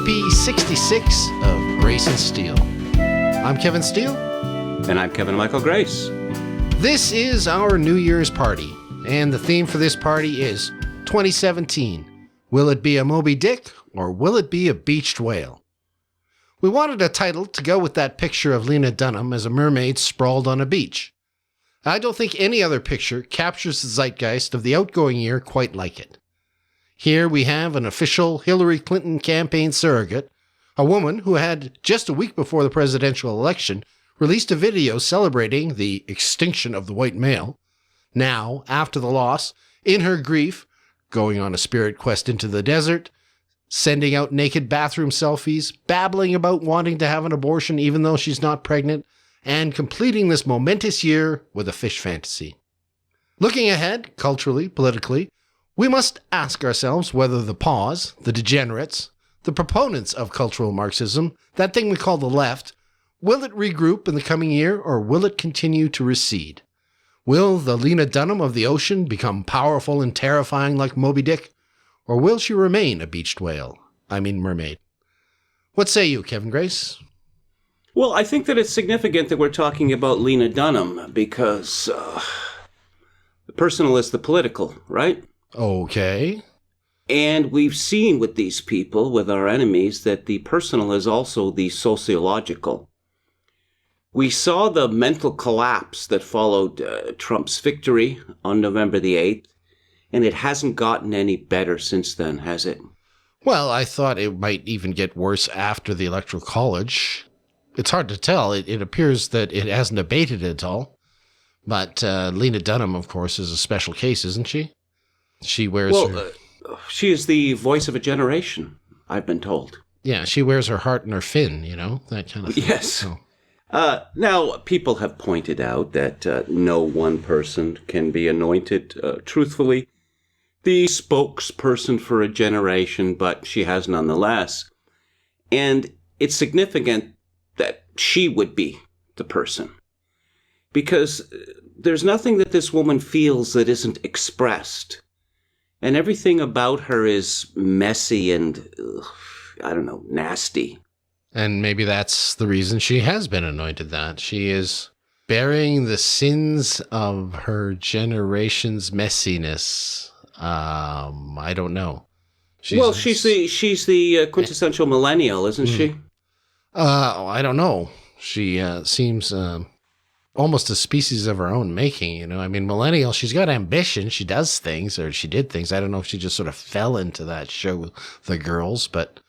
EP 66 of Grace and Steel. I'm Kevin Steele. And I'm Kevin Michael Grace. This is our New Year's party, and the theme for this party is 2017. Will it be a Moby Dick, or will it be a beached whale? We wanted a title to go with that picture of Lena Dunham as a mermaid sprawled on a beach. I don't think any other picture captures the zeitgeist of the outgoing year quite like it. Here we have an official Hillary Clinton campaign surrogate, a woman who had, just a week before the presidential election, released a video celebrating the extinction of the white male. Now, after the loss, in her grief, going on a spirit quest into the desert, sending out naked bathroom selfies, babbling about wanting to have an abortion even though she's not pregnant, and completing this momentous year with a fish fantasy. Looking ahead, culturally, politically, we must ask ourselves whether the pause, the degenerates, the proponents of cultural Marxism, that thing we call the left, will it regroup in the coming year or will it continue to recede? Will the Lena Dunham of the ocean become powerful and terrifying like Moby Dick, or will she remain a beached whale? I mean mermaid. What say you, Kevin Grace? Well, I think that it's significant that we're talking about Lena Dunham because the personal is the political, right? Okay. And we've seen with these people, with our enemies, that the personal is also the sociological. We saw the mental collapse that followed Trump's victory on November the 8th, and it hasn't gotten any better since then, has it? Well, I thought it might even get worse after the Electoral College. It's hard to tell. It appears that it hasn't abated at all. But Lena Dunham, of course, is a special case, isn't she? She wears she is the voice of a generation, I've been told. Yeah, she wears her heart in her fin, that kind of thing. Yes. So. Now, people have pointed out that no one person can be anointed truthfully the spokesperson for a generation, but she has nonetheless. And it's significant that she would be the person. Because there's nothing that this woman feels that isn't expressed. And everything about her is messy and, nasty. And maybe that's the reason she has been anointed that. She is bearing the sins of her generation's messiness. I don't know. She's the quintessential millennial, isn't she? I don't know. She seems almost a species of her own making, I mean, millennial, she's got ambition. She does things, or she did things. I don't know if she just sort of fell into that show, The Girls, but...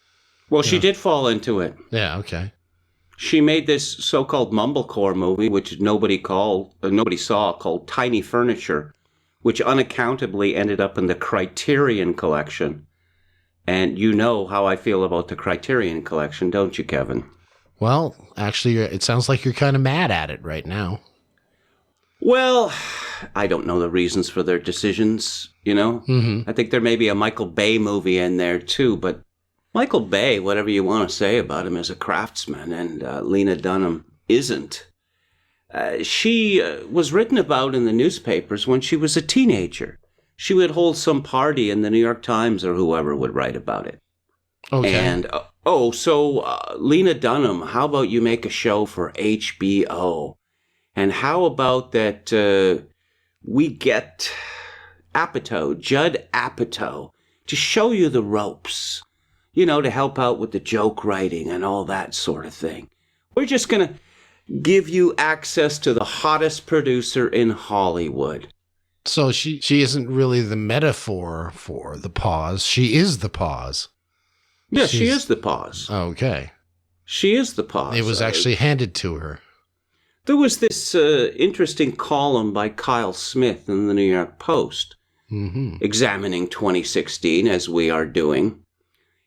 Well, she did fall into it. Yeah, okay. She made this so-called mumblecore movie, which nobody saw, called Tiny Furniture, which unaccountably ended up in the Criterion Collection. And you know how I feel about the Criterion Collection, don't you, Kevin? Well, actually, it sounds like you're kind of mad at it right now. Well, I don't know the reasons for their decisions, Mm-hmm. I think there may be a Michael Bay movie in there, too. But Michael Bay, whatever you want to say about him, is a craftsman, and Lena Dunham isn't. She was written about in the newspapers when she was a teenager. She would hold some party, and the New York Times or whoever would write about it. Okay. And, Lena Dunham, how about you make a show for HBO? And how about that we get Judd Apatow, to show you the ropes, to help out with the joke writing and all that sort of thing. We're just going to give you access to the hottest producer in Hollywood. So she isn't really the metaphor for the pause. She is the pause. Yeah, she is the pause. Okay. She is the pause. It was actually handed to her. There was this interesting column by Kyle Smith in the New York Post, examining 2016, as we are doing,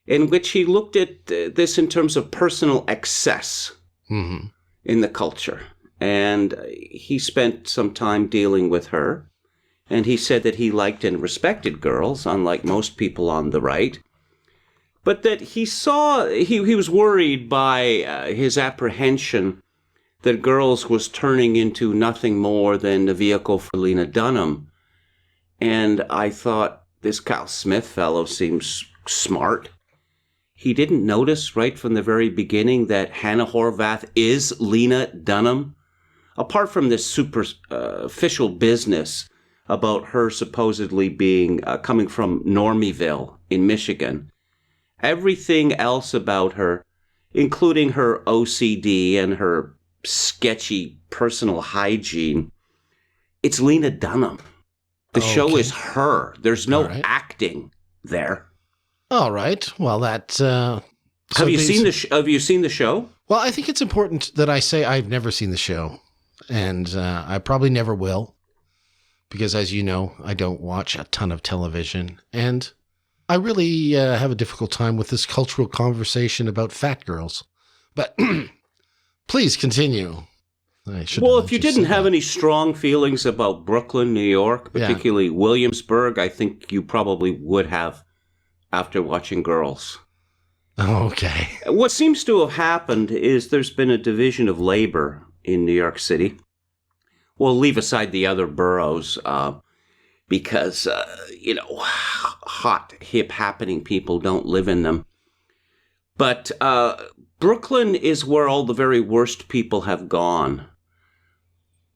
in which he looked at this in terms of personal excess in the culture. And he spent some time dealing with her. And he said that he liked and respected girls, unlike most people on the right. But that he was worried by his apprehension that Girls was turning into nothing more than a vehicle for Lena Dunham. And I thought, this Kyle Smith fellow seems smart. he didn't notice right from the very beginning that Hannah Horvath is Lena Dunham? Apart from this superficial business about her supposedly being coming from Normieville in Michigan, everything else about her, including her OCD and her sketchy personal hygiene, it's Lena Dunham. The show is her. There's no acting there. All right. Well, that. Have you seen the show? Well, I think it's important that I say I've never seen the show, and I probably never will, because as you know, I don't watch a ton of television, and I really have a difficult time with this cultural conversation about fat girls. But please continue. Well, if you didn't have any strong feelings about Brooklyn, New York, particularly Williamsburg, I think you probably would have after watching Girls. Okay. What seems to have happened is there's been a division of labor in New York City. We'll leave aside the other boroughs because, hot, hip, happening people don't live in them. But Brooklyn is where all the very worst people have gone.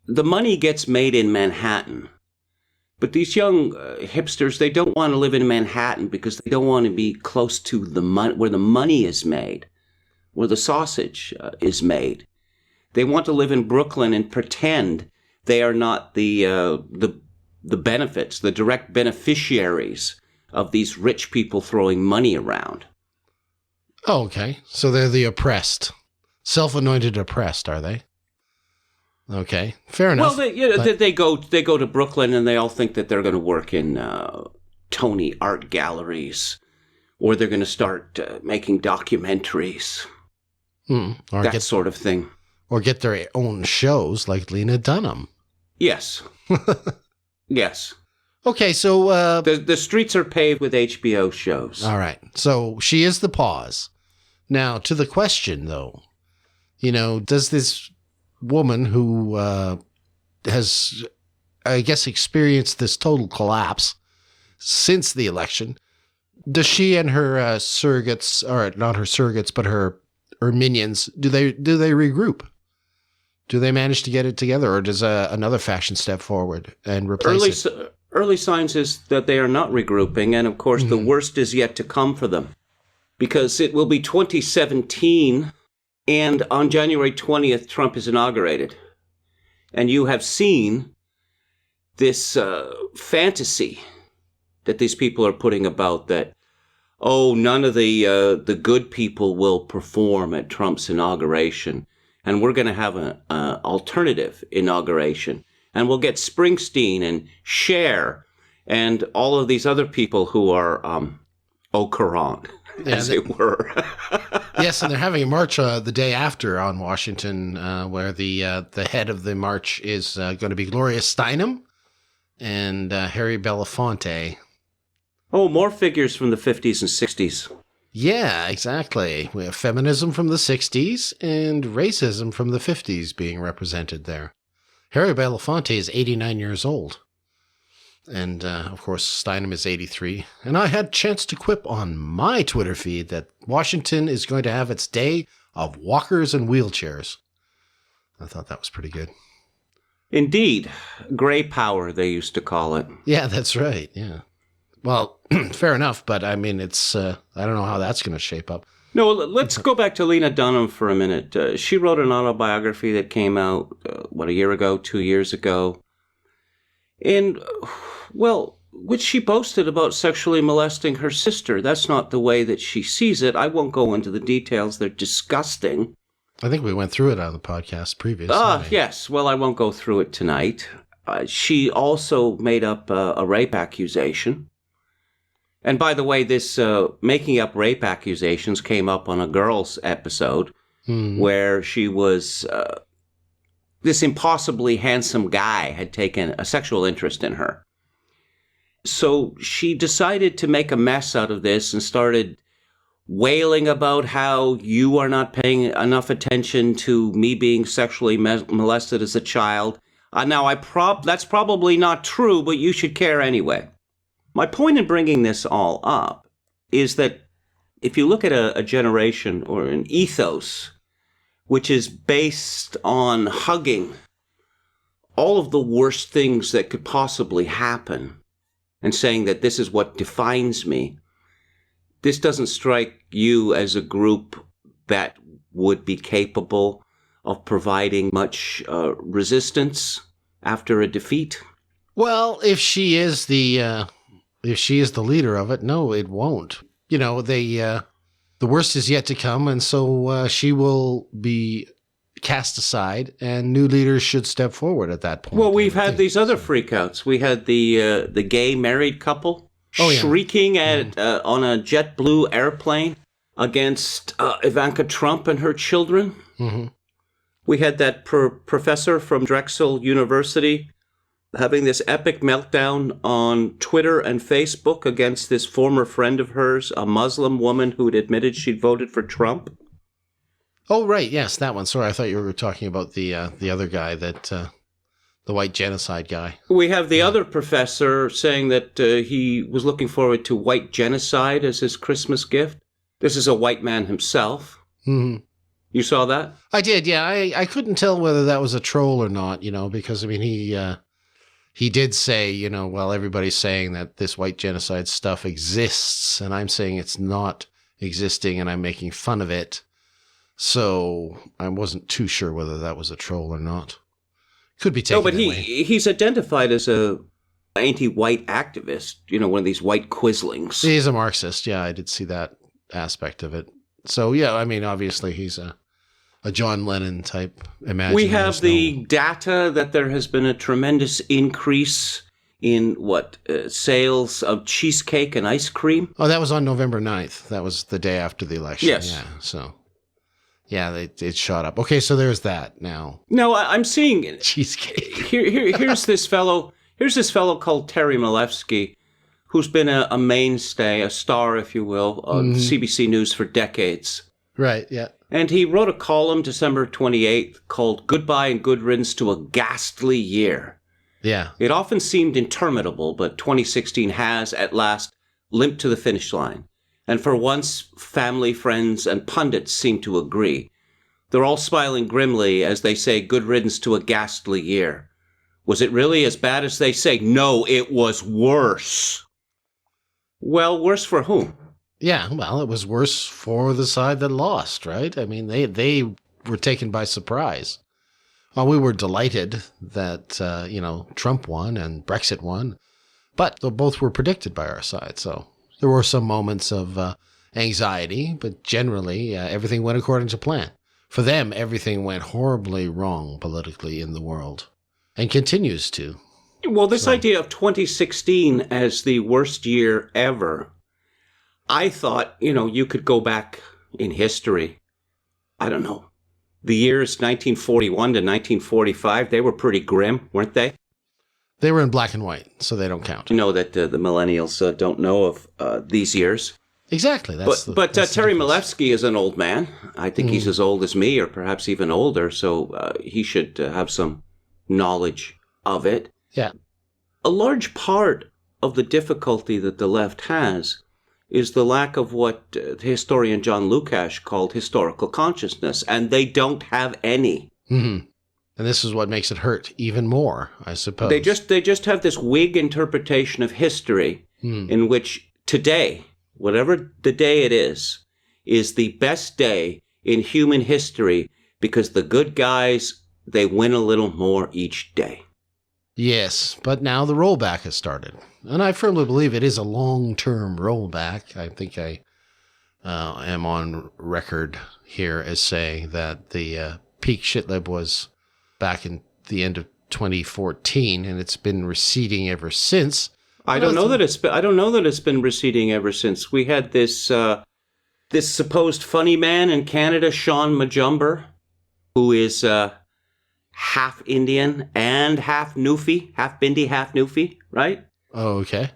The money gets made in Manhattan. But these young hipsters, they don't want to live in Manhattan because they don't want to be close to where the money is made, where the sausage is made. They want to live in Brooklyn and pretend they are not the benefits, the direct beneficiaries of these rich people throwing money around. Oh, okay. So they're the oppressed, self-anointed oppressed, are they? Okay, fair enough. Well, they go to Brooklyn and they all think that they're going to work in Tony art galleries, or they're going to start making documentaries, that sort of thing, or get their own shows like Lena Dunham. Yes, yes. Okay, so the streets are paved with HBO shows. All right, so she is the pause. Now to the question, though, does this woman who has, I guess, experienced this total collapse since the election, does she and her surrogates, or not her surrogates, but her minions, do they regroup? Do they manage to get it together, or does another faction step forward and replace it? Early signs is that they are not regrouping, and of course the worst is yet to come for them, because it will be 2017. And on January 20th, Trump is inaugurated. And you have seen this fantasy that these people are putting about that, none of the good people will perform at Trump's inauguration. And we're going to have an alternative inauguration. And we'll get Springsteen and Cher and all of these other people who are au courant, as it were. Yes, and they're having a march the day after on Washington, where the head of the march is going to be Gloria Steinem and Harry Belafonte. Oh, more figures from the 50s and 60s. Yeah, exactly. We have feminism from the 60s and racism from the 50s being represented there. Harry Belafonte is 89 years old. And, of course, Steinem is 83. And I had a chance to quip on my Twitter feed that Washington is going to have its day of walkers and wheelchairs. I thought that was pretty good. Indeed. Gray power, they used to call it. Yeah, that's right. Yeah. Well, fair enough. But, I mean, it's I don't know how that's going to shape up. No, let's go back to Lena Dunham for a minute. She wrote an autobiography that came out, a year ago, 2 years ago. And, well, which she boasted about sexually molesting her sister. That's not the way that she sees it. I won't go into the details. They're disgusting. I think we went through it on the podcast previously. Yes. Well, I won't go through it tonight. She also made up a rape accusation. And by the way, this making up rape accusations came up on a Girls episode where she was... this impossibly handsome guy had taken a sexual interest in her. So she decided to make a mess out of this and started wailing about how you are not paying enough attention to me being sexually molested as a child. Now, that's probably not true, but you should care anyway. My point in bringing this all up is that if you look at a generation or an ethos which is based on hugging all of the worst things that could possibly happen and saying that this is what defines me, this doesn't strike you as a group that would be capable of providing much resistance after a defeat? Well, if she is the leader of it, no, it won't. You know, the worst is yet to come, and so she will be cast aside, and new leaders should step forward at that point. Well, we've had these other freakouts. We had the gay married couple shrieking at on a JetBlue airplane against Ivanka Trump and her children. Mm-hmm. We had that professor from Drexel University having this epic meltdown on Twitter and Facebook against this former friend of hers, a Muslim woman who had admitted she'd voted for Trump. Oh, right. Yes, that one. Sorry, I thought you were talking about the other guy, that the white genocide guy. We have the other professor saying that he was looking forward to white genocide as his Christmas gift. This is a white man himself. Mm-hmm. You saw that? I did, yeah. I couldn't tell whether that was a troll or not, because, I mean, he did say, well, everybody's saying that this white genocide stuff exists, and I'm saying it's not existing, and I'm making fun of it. So I wasn't too sure whether that was a troll or not. Could be taken. No, but he's identified as a anti-white activist. One of these white quislings. He's a Marxist. Yeah, I did see that aspect of it. So yeah, I mean, obviously he's a John Lennon type imaginary. We have the data that there has been a tremendous increase in sales of cheesecake and ice cream. Oh, that was on November 9th. That was the day after the election. Yes. Yeah. So. Yeah, it shot up. Okay, so there's that now. No, I'm seeing cheesecake. Here's this fellow. Here's this fellow called Terry Milewski, who's been a mainstay, a star, if you will, of CBC News for decades. Right. Yeah. And he wrote a column December 28th called "Goodbye and Good Riddance to a Ghastly Year." Yeah. It often seemed interminable, but 2016 has at last limped to the finish line. And for once, family, friends, and pundits seem to agree. They're all smiling grimly as they say good riddance to a ghastly year. Was it really as bad as they say? No, it was worse. Well, worse for whom? Yeah, well, it was worse for the side that lost, right? I mean, they were taken by surprise. Well, we were delighted that, Trump won and Brexit won, but both were predicted by our side, so... There were some moments of anxiety, but generally everything went according to plan. For them, everything went horribly wrong politically in the world, and continues to. Well, this idea of 2016 as the worst year ever, I thought, you could go back in history. I don't know. The years 1941 to 1945, they were pretty grim, weren't they? They were in black and white, so they don't count. You know that the millennials don't know of these years. Exactly. But Terry Milewski is an old man. I think he's as old as me, or perhaps even older, so he should have some knowledge of it. Yeah. A large part of the difficulty that the left has is the lack of what historian John Lukács called historical consciousness, and they don't have any. Mm-hmm. And this is what makes it hurt even more, I suppose. They just have this Whig interpretation of history in which today, whatever the day it is the best day in human history because the good guys, they win a little more each day. Yes, but now the rollback has started. And I firmly believe it is a long-term rollback. I think I am on record here as saying that the peak shitlib was back in the end of 2014, and it's been receding ever since. I don't know that it's been receding ever since. We had this supposed funny man in Canada, Sean Majumber, who is half Indian and half Newfie, half Bindi, half Newfie, right? Oh, okay.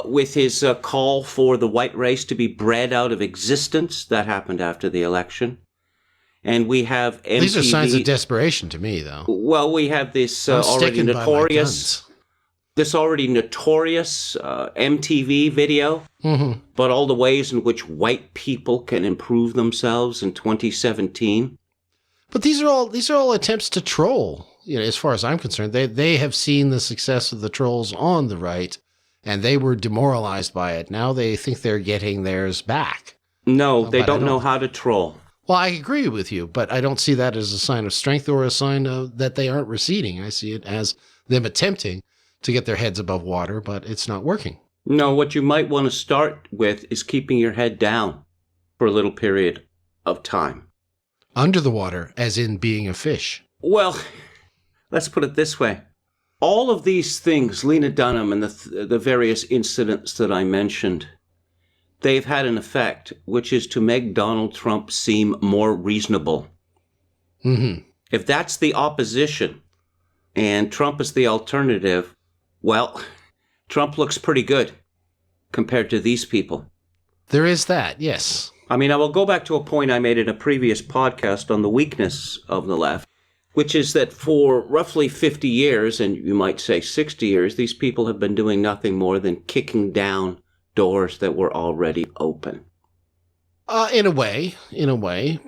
With his call for the white race to be bred out of existence. That happened after the election. And we have MTV. These are signs of desperation to me, though. Well, we have this already notorious this already notorious MTV video, but all the ways in which white people can improve themselves in 2017. But these are all attempts to troll. You know, as far as I'm concerned, they have seen the success of the trolls on the right, and they were demoralized by it. Now they think they're getting theirs back. No, they don't know how to troll. Well, I agree with you, but I don't see that as a sign of strength or a sign of that they aren't receding. I see it as them attempting to get their heads above water, but it's not working. No, what you might want to start with is keeping your head down for a little period of time. Under the water, as in being a fish. Well, let's put it this way. All of these things, Lena Dunham and the various incidents that I mentioned, they've had an effect, which is to make Donald Trump seem more reasonable. If that's the opposition and Trump is the alternative, well, Trump looks pretty good compared to these people. There is that, yes. I mean, I will go back to a point I made in a previous podcast on the weakness of the left, which is that for roughly 50 years, and you might say 60 years, these people have been doing nothing more than kicking down doors that were already open. In a way.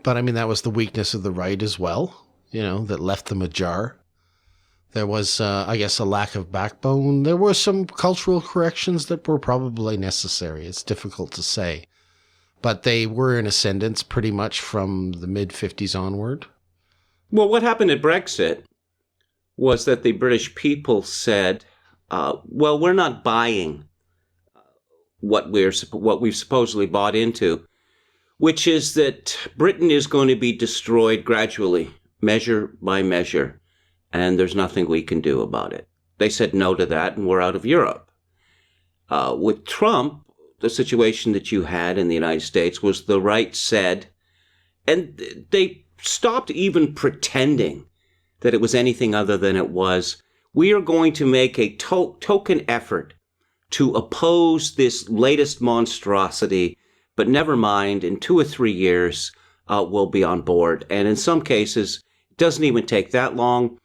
But I mean, that was the weakness of the right as well, you know, that left them ajar. There was, I guess, a lack of backbone. There were some cultural corrections that were probably necessary. It's difficult to say. But they were in ascendance pretty much from the mid-50s onward. Well, what happened at Brexit was that the British people said, well, we're not buying what we've supposedly bought into, which is that Britain is going to be destroyed gradually, measure by measure, and there's nothing we can do about it. They said no to that, and we're out of Europe. With Trump, the situation that you had in the United States was the right said, and they stopped even pretending that it was anything other than it was. We are going to make a token effort to oppose this latest monstrosity, but never mind, in 2 or 3 years, we'll be on board. And in some cases, it doesn't even take that long.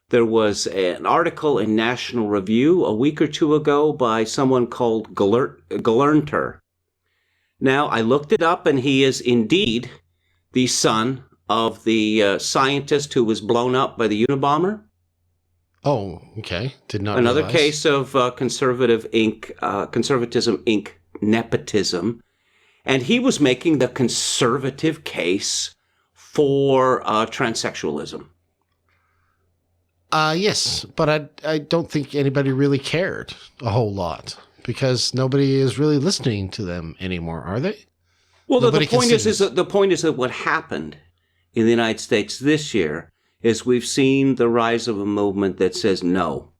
There was an article in National Review a week or two ago by someone called Galernter. Now, I looked it up, and he is indeed the son of the scientist who was blown up by the Unabomber. Oh, okay. Did not Another realize. case of Conservatism Inc. nepotism. And he was making the conservative case for transsexualism. Yes, but I don't think anybody really cared a whole lot because nobody is really listening to them anymore, are they? Well, the point is that what happened in the United States this year is we've seen the rise of a movement that says no.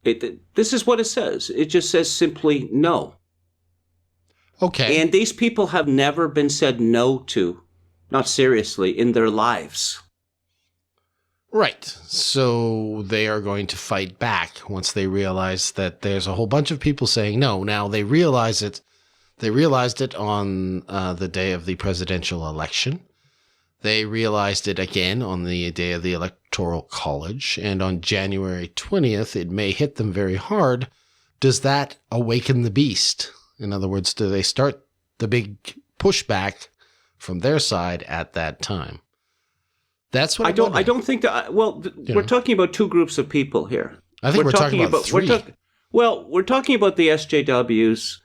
This is what it says. It just says simply no. Okay. And these people have never been said no to, not seriously, in their lives. Right. So they are going to fight back once they realize that there's a whole bunch of people saying no. Now, they realize it. They realized it on the day of the presidential election. They realized it again on the day of the Electoral College. And on January 20th, it may hit them very hard. Does that awaken the beast? In other words, do they start the big pushback from their side at that time? That's what I don't think that. We're talking about two groups of people here. I think we're talking about three. We're talking about the SJWs,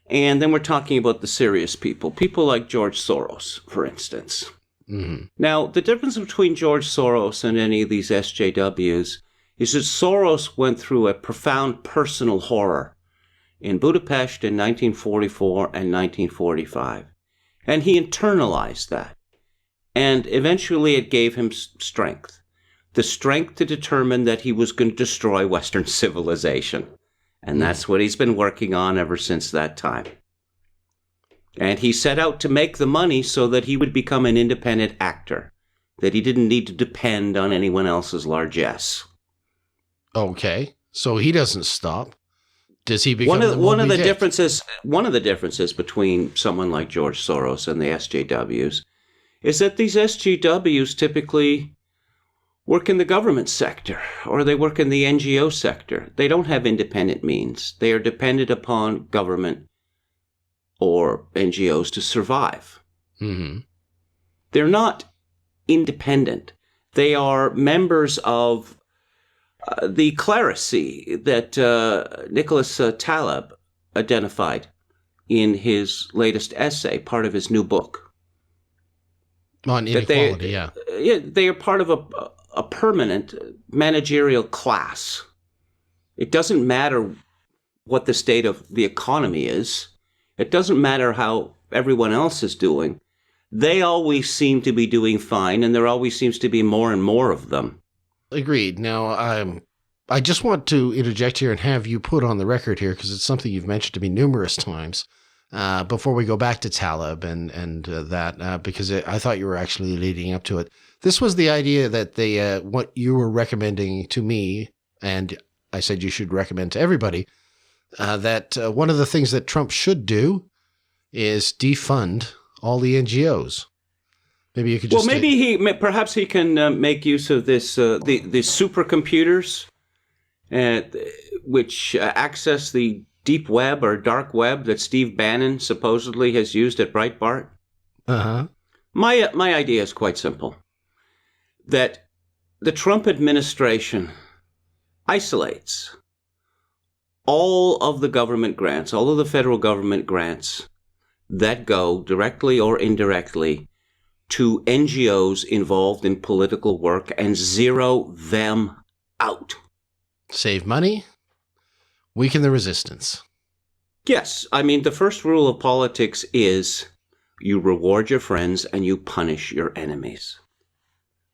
and then we're talking about the serious people like George Soros, for instance. Mm-hmm. Now, the difference between George Soros and any of these SJWs is that Soros went through a profound personal horror in Budapest in 1944 and 1945, and he internalized that. And eventually it gave him strength. The strength to determine that he was going to destroy Western civilization. And that's what he's been working on ever since that time. And he set out to make the money so that he would become an independent actor. That he didn't need to depend on anyone else's largesse. Okay. So he doesn't stop. Does he become one of the differences between someone like George Soros and the SJWs is that these SJWs typically work in the government sector or they work in the NGO sector. They don't have independent means. They are dependent upon government or NGOs to survive. Mm-hmm. They're not independent. They are members of the clerisy that Nicholas Taleb identified in his latest essay, part of his new book. On inequality, yeah. They are part of a permanent managerial class. It doesn't matter what the state of the economy is. It doesn't matter how everyone else is doing. They always seem to be doing fine, and there always seems to be more and more of them. Agreed. Now, I just want to interject here and have you put on the record here, because it's something you've mentioned to me numerous times, before we go back to Taleb and that, because I thought you were actually leading up to it. This was the idea that what you were recommending to me, and I said you should recommend to everybody, that one of the things that Trump should do is defund all the NGOs. Maybe you could just... Well, perhaps he can make use of this the supercomputers, which access the deep web or dark web that Steve Bannon supposedly has used at Breitbart. Uh-huh. My idea is quite simple. That the Trump administration isolates all of the government grants, all of the federal government grants that go directly or indirectly to NGOs involved in political work and zero them out. Save money, weaken the resistance. Yes, I mean, the first rule of politics is you reward your friends and you punish your enemies.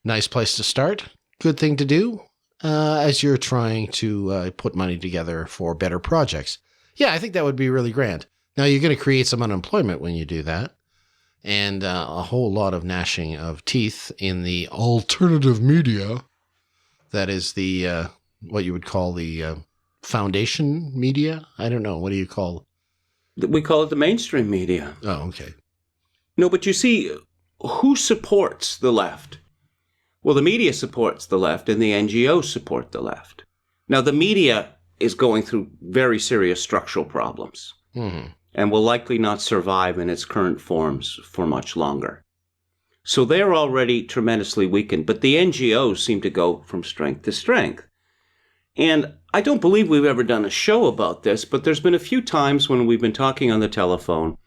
Nice place to start. Good thing to do as you're trying to put money together for better projects. Yeah, I think that would be really grand. Now, you're going to create some unemployment when you do that, and a whole lot of gnashing of teeth in the alternative media. That is the what you would call the foundation media? I don't know. What do you call it? We call it the mainstream media. Oh, okay. No, but you see, who supports the left? Well, the media supports the left, and the NGOs support the left. Now, the media is going through very serious structural problems. Mm-hmm. And will likely not survive in its current forms for much longer. So they're already tremendously weakened, but the NGOs seem to go from strength to strength. And I don't believe we've ever done a show about this, but there's been a few times when we've been talking on the telephone,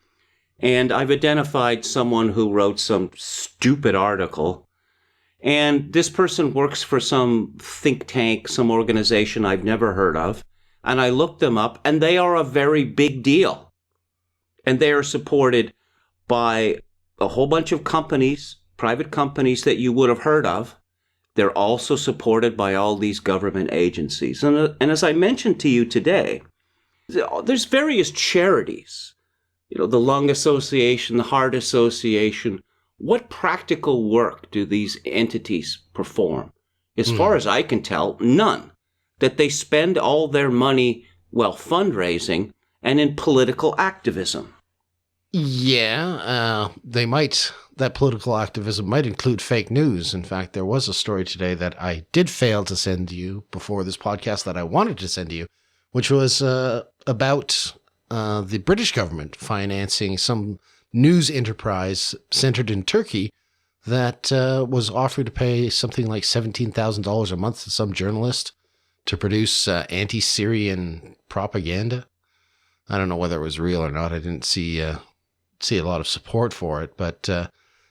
and I've identified someone who wrote some stupid article, and this person works for some think tank, some organization I've never heard of, and I looked them up, and they are a very big deal. And they are supported by a whole bunch of companies, private companies that you would have heard of. They're also supported by all these government agencies. And as I mentioned to you today, there's various charities, the Lung Association, the Heart Association. What practical work do these entities perform? As far as I can tell, none. That they spend all their money, fundraising and in political activism. Yeah, that political activism might include fake news. In fact, there was a story today that I did fail to send you before this podcast that I wanted to send you, which was about the British government financing some news enterprise centered in Turkey that was offering to pay something like $17,000 a month to some journalist to produce anti-Syrian propaganda. I don't know whether it was real or not. I didn't see a lot of support for it, but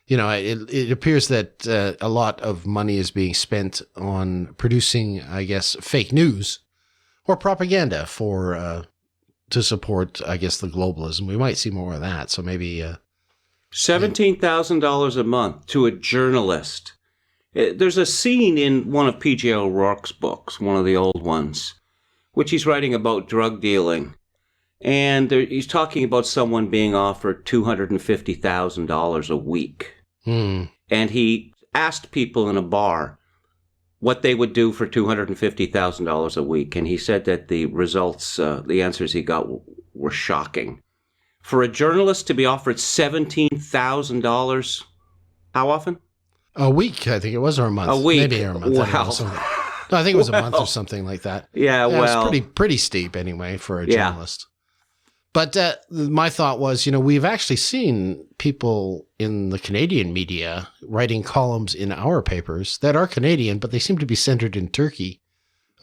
it appears that a lot of money is being spent on producing, I guess, fake news or propaganda for to support, I guess, the globalism. We might see more of that. So maybe $17,000 a month to a journalist. There's a scene in one of P.J. O'Rourke's books, one of the old ones, which he's writing about drug dealing. And he's talking about someone being offered $250,000 a week. And he asked people in a bar what they would do for $250,000 a week. And he said that the results, the answers he got were shocking. For a journalist to be offered $17,000, how often? A week, I think it was, or a month. A week. Maybe a month. Wow. I don't know, no, I think it was a month or something like that. Yeah, It well. was pretty steep anyway for a journalist. But my thought was, we've actually seen people in the Canadian media writing columns in our papers that are Canadian, but they seem to be centered in Turkey.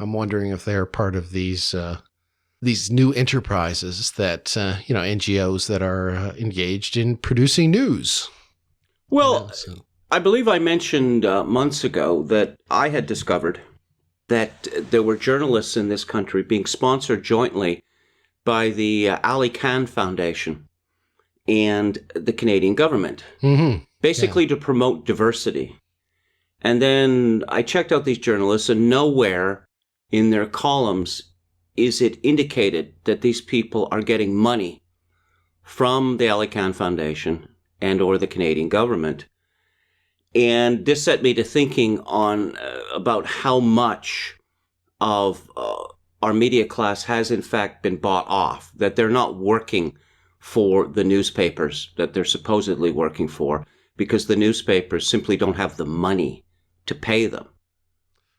I'm wondering if they're part of these new enterprises that, NGOs that are engaged in producing news. Well, I believe I mentioned months ago that I had discovered that there were journalists in this country being sponsored jointly by the Ali Khan Foundation and the Canadian government, basically to promote diversity. And then I checked out these journalists, and nowhere in their columns is it indicated that these people are getting money from the Ali Khan Foundation and or the Canadian government. And this set me to thinking on about how much of our media class has in fact been bought off, that they're not working for the newspapers that they're supposedly working for because the newspapers simply don't have the money to pay them.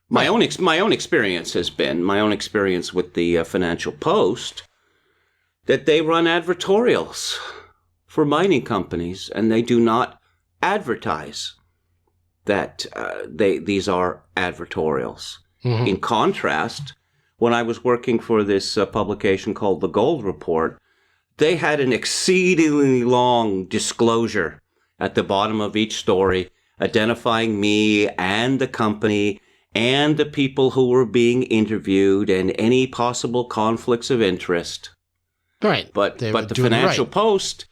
My own experience has been, my own experience with the Financial Post, that they run advertorials for mining companies and they do not advertise that these are advertorials. In contrast, when I was working for this publication called The Gold Report, they had an exceedingly long disclosure at the bottom of each story identifying me and the company and the people who were being interviewed and any possible conflicts of interest. Right. But the Financial Post,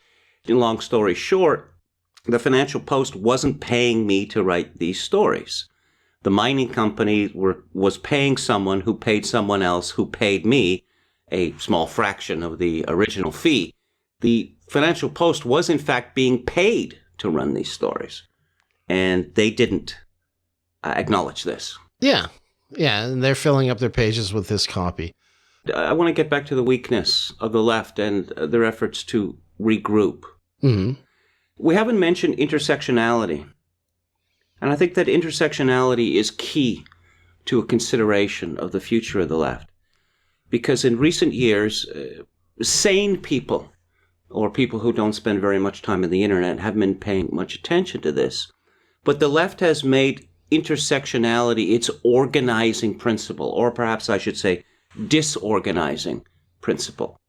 long story short, the Financial Post wasn't paying me to write these stories. The mining company was paying someone who paid someone else who paid me a small fraction of the original fee. The Financial Post was in fact being paid to run these stories, and they didn't acknowledge this. Yeah, and they're filling up their pages with this copy. I want to get back to the weakness of the left and their efforts to regroup. We haven't mentioned intersectionality. And I think that intersectionality is key to a consideration of the future of the left. Because in recent years, sane people, or people who don't spend very much time on the internet, haven't been paying much attention to this. But the left has made intersectionality its organizing principle, or perhaps I should say disorganizing principle.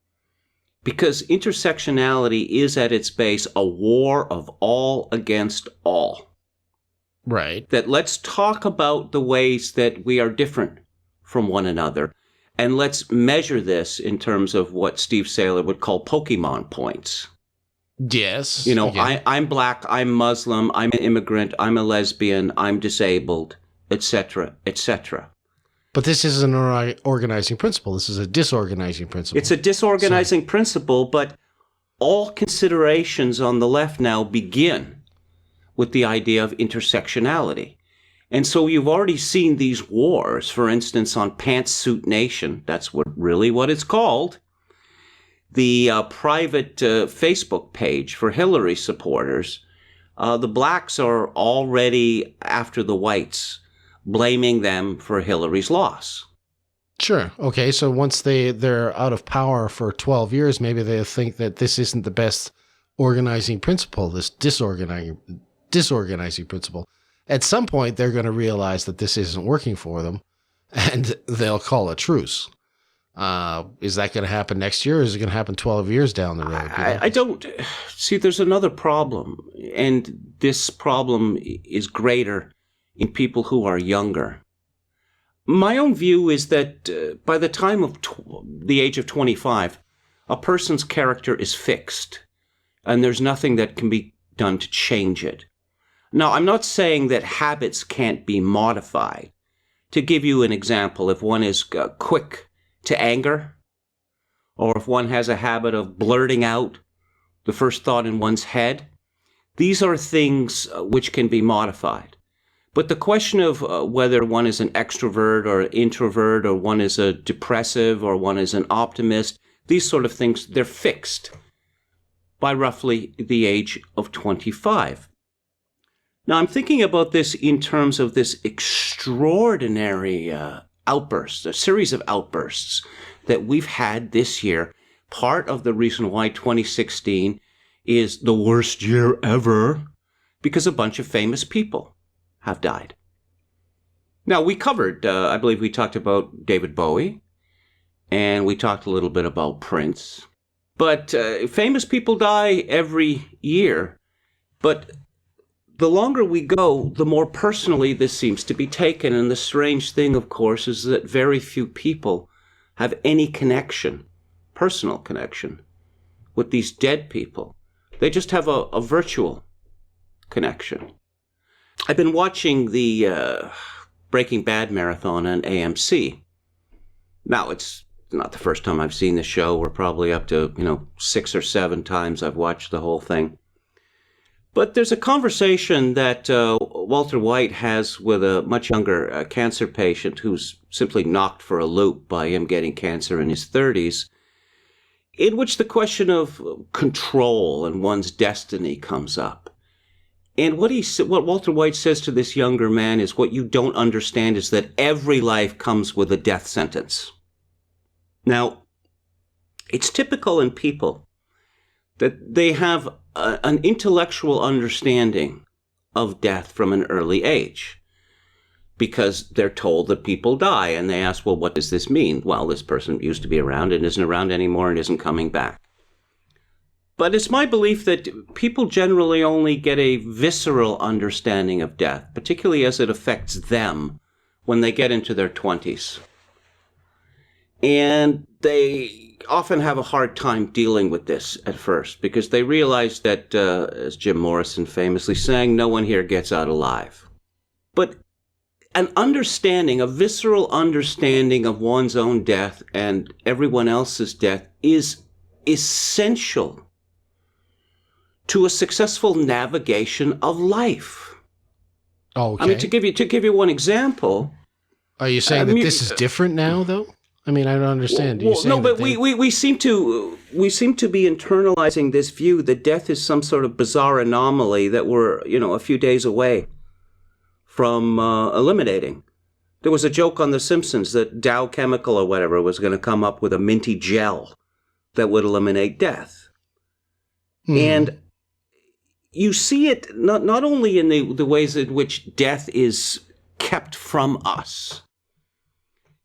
Because intersectionality is at its base a war of all against all. Right. That let's talk about the ways that we are different from one another, and let's measure this in terms of what Steve Saylor would call Pokemon points. Yes. I'm black, I'm Muslim, I'm an immigrant, I'm a lesbian, I'm disabled, etc., etc. But this isn't an organizing principle. This is a disorganizing principle. It's a disorganizing principle, but all considerations on the left now begin with the idea of intersectionality. And so you've already seen these wars, for instance, on Pantsuit Nation. That's what it's called. The private Facebook page for Hillary supporters. The blacks are already after the whites, blaming them for Hillary's loss. Sure. Okay, so once they're out of power for 12 years, maybe they think that this isn't the best organizing principle, this disorganizing principle. At some point, they're going to realize that this isn't working for them, and they'll call a truce. Is that going to happen next year, or is it going to happen 12 years down the road? I don't see. There's another problem, and this problem is greater in people who are younger. My own view is that by the time of the age of 25, a person's character is fixed, and there's nothing that can be done to change it. Now, I'm not saying that habits can't be modified. To give you an example, if one is quick to anger, or if one has a habit of blurting out the first thought in one's head, these are things which can be modified. But the question of whether one is an extrovert or an introvert, or one is a depressive or one is an optimist, these sort of things, they're fixed by roughly the age of 25. Now, I'm thinking about this in terms of this extraordinary outburst, a series of outbursts that we've had this year. Part of the reason why 2016 is the worst year ever, because a bunch of famous people have died. Now, we covered, I believe we talked about David Bowie, and we talked a little bit about Prince. But famous people die every year. But the longer we go, the more personally this seems to be taken. And the strange thing, of course, is that very few people have any connection, personal connection, with these dead people. They just have a virtual connection. I've been watching the Breaking Bad marathon on AMC. Now, it's not the first time I've seen the show. We're probably up to, 6 or 7 times I've watched the whole thing. But there's a conversation that Walter White has with a much younger cancer patient who's simply knocked for a loop by him getting cancer in his 30s, in which the question of control and one's destiny comes up. And what Walter White says to this younger man is, what you don't understand is that every life comes with a death sentence. Now, it's typical in people that they have an intellectual understanding of death from an early age, because they're told that people die, and they ask, well, what does this mean? Well, this person used to be around and isn't around anymore and isn't coming back. But it's my belief that people generally only get a visceral understanding of death, particularly as it affects them when they get into their 20s. And they often have a hard time dealing with this at first, because they realize that, as Jim Morrison famously sang, no one here gets out alive. But an understanding, a visceral understanding of one's own death and everyone else's death is essential to a successful navigation of life. Okay. I mean, to give you one example. Are you saying that this is different now, though? I mean, I don't understand. No, but we seem to be internalizing this view that death is some sort of bizarre anomaly that we're, a few days away from eliminating. There was a joke on The Simpsons that Dow Chemical or whatever was going to come up with a minty gel that would eliminate death. And you see it not only in the ways in which death is kept from us,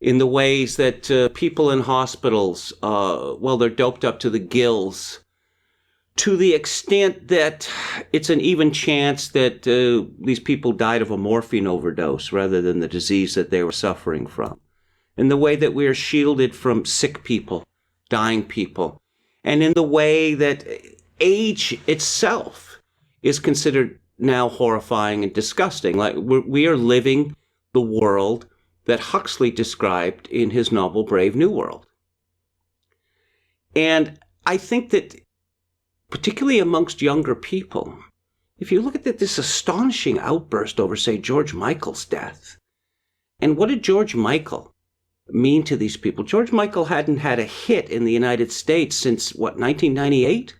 in the ways that people in hospitals, they're doped up to the gills, to the extent that it's an even chance that these people died of a morphine overdose rather than the disease that they were suffering from. In the way that we are shielded from sick people, dying people, and in the way that age itself is considered now horrifying and disgusting. Like we are living the world that Huxley described in his novel Brave New World. And I think that particularly amongst younger people, if you look at this astonishing outburst over, say, George Michael's death, and what did George Michael mean to these people? George Michael hadn't had a hit in the United States since, 1998?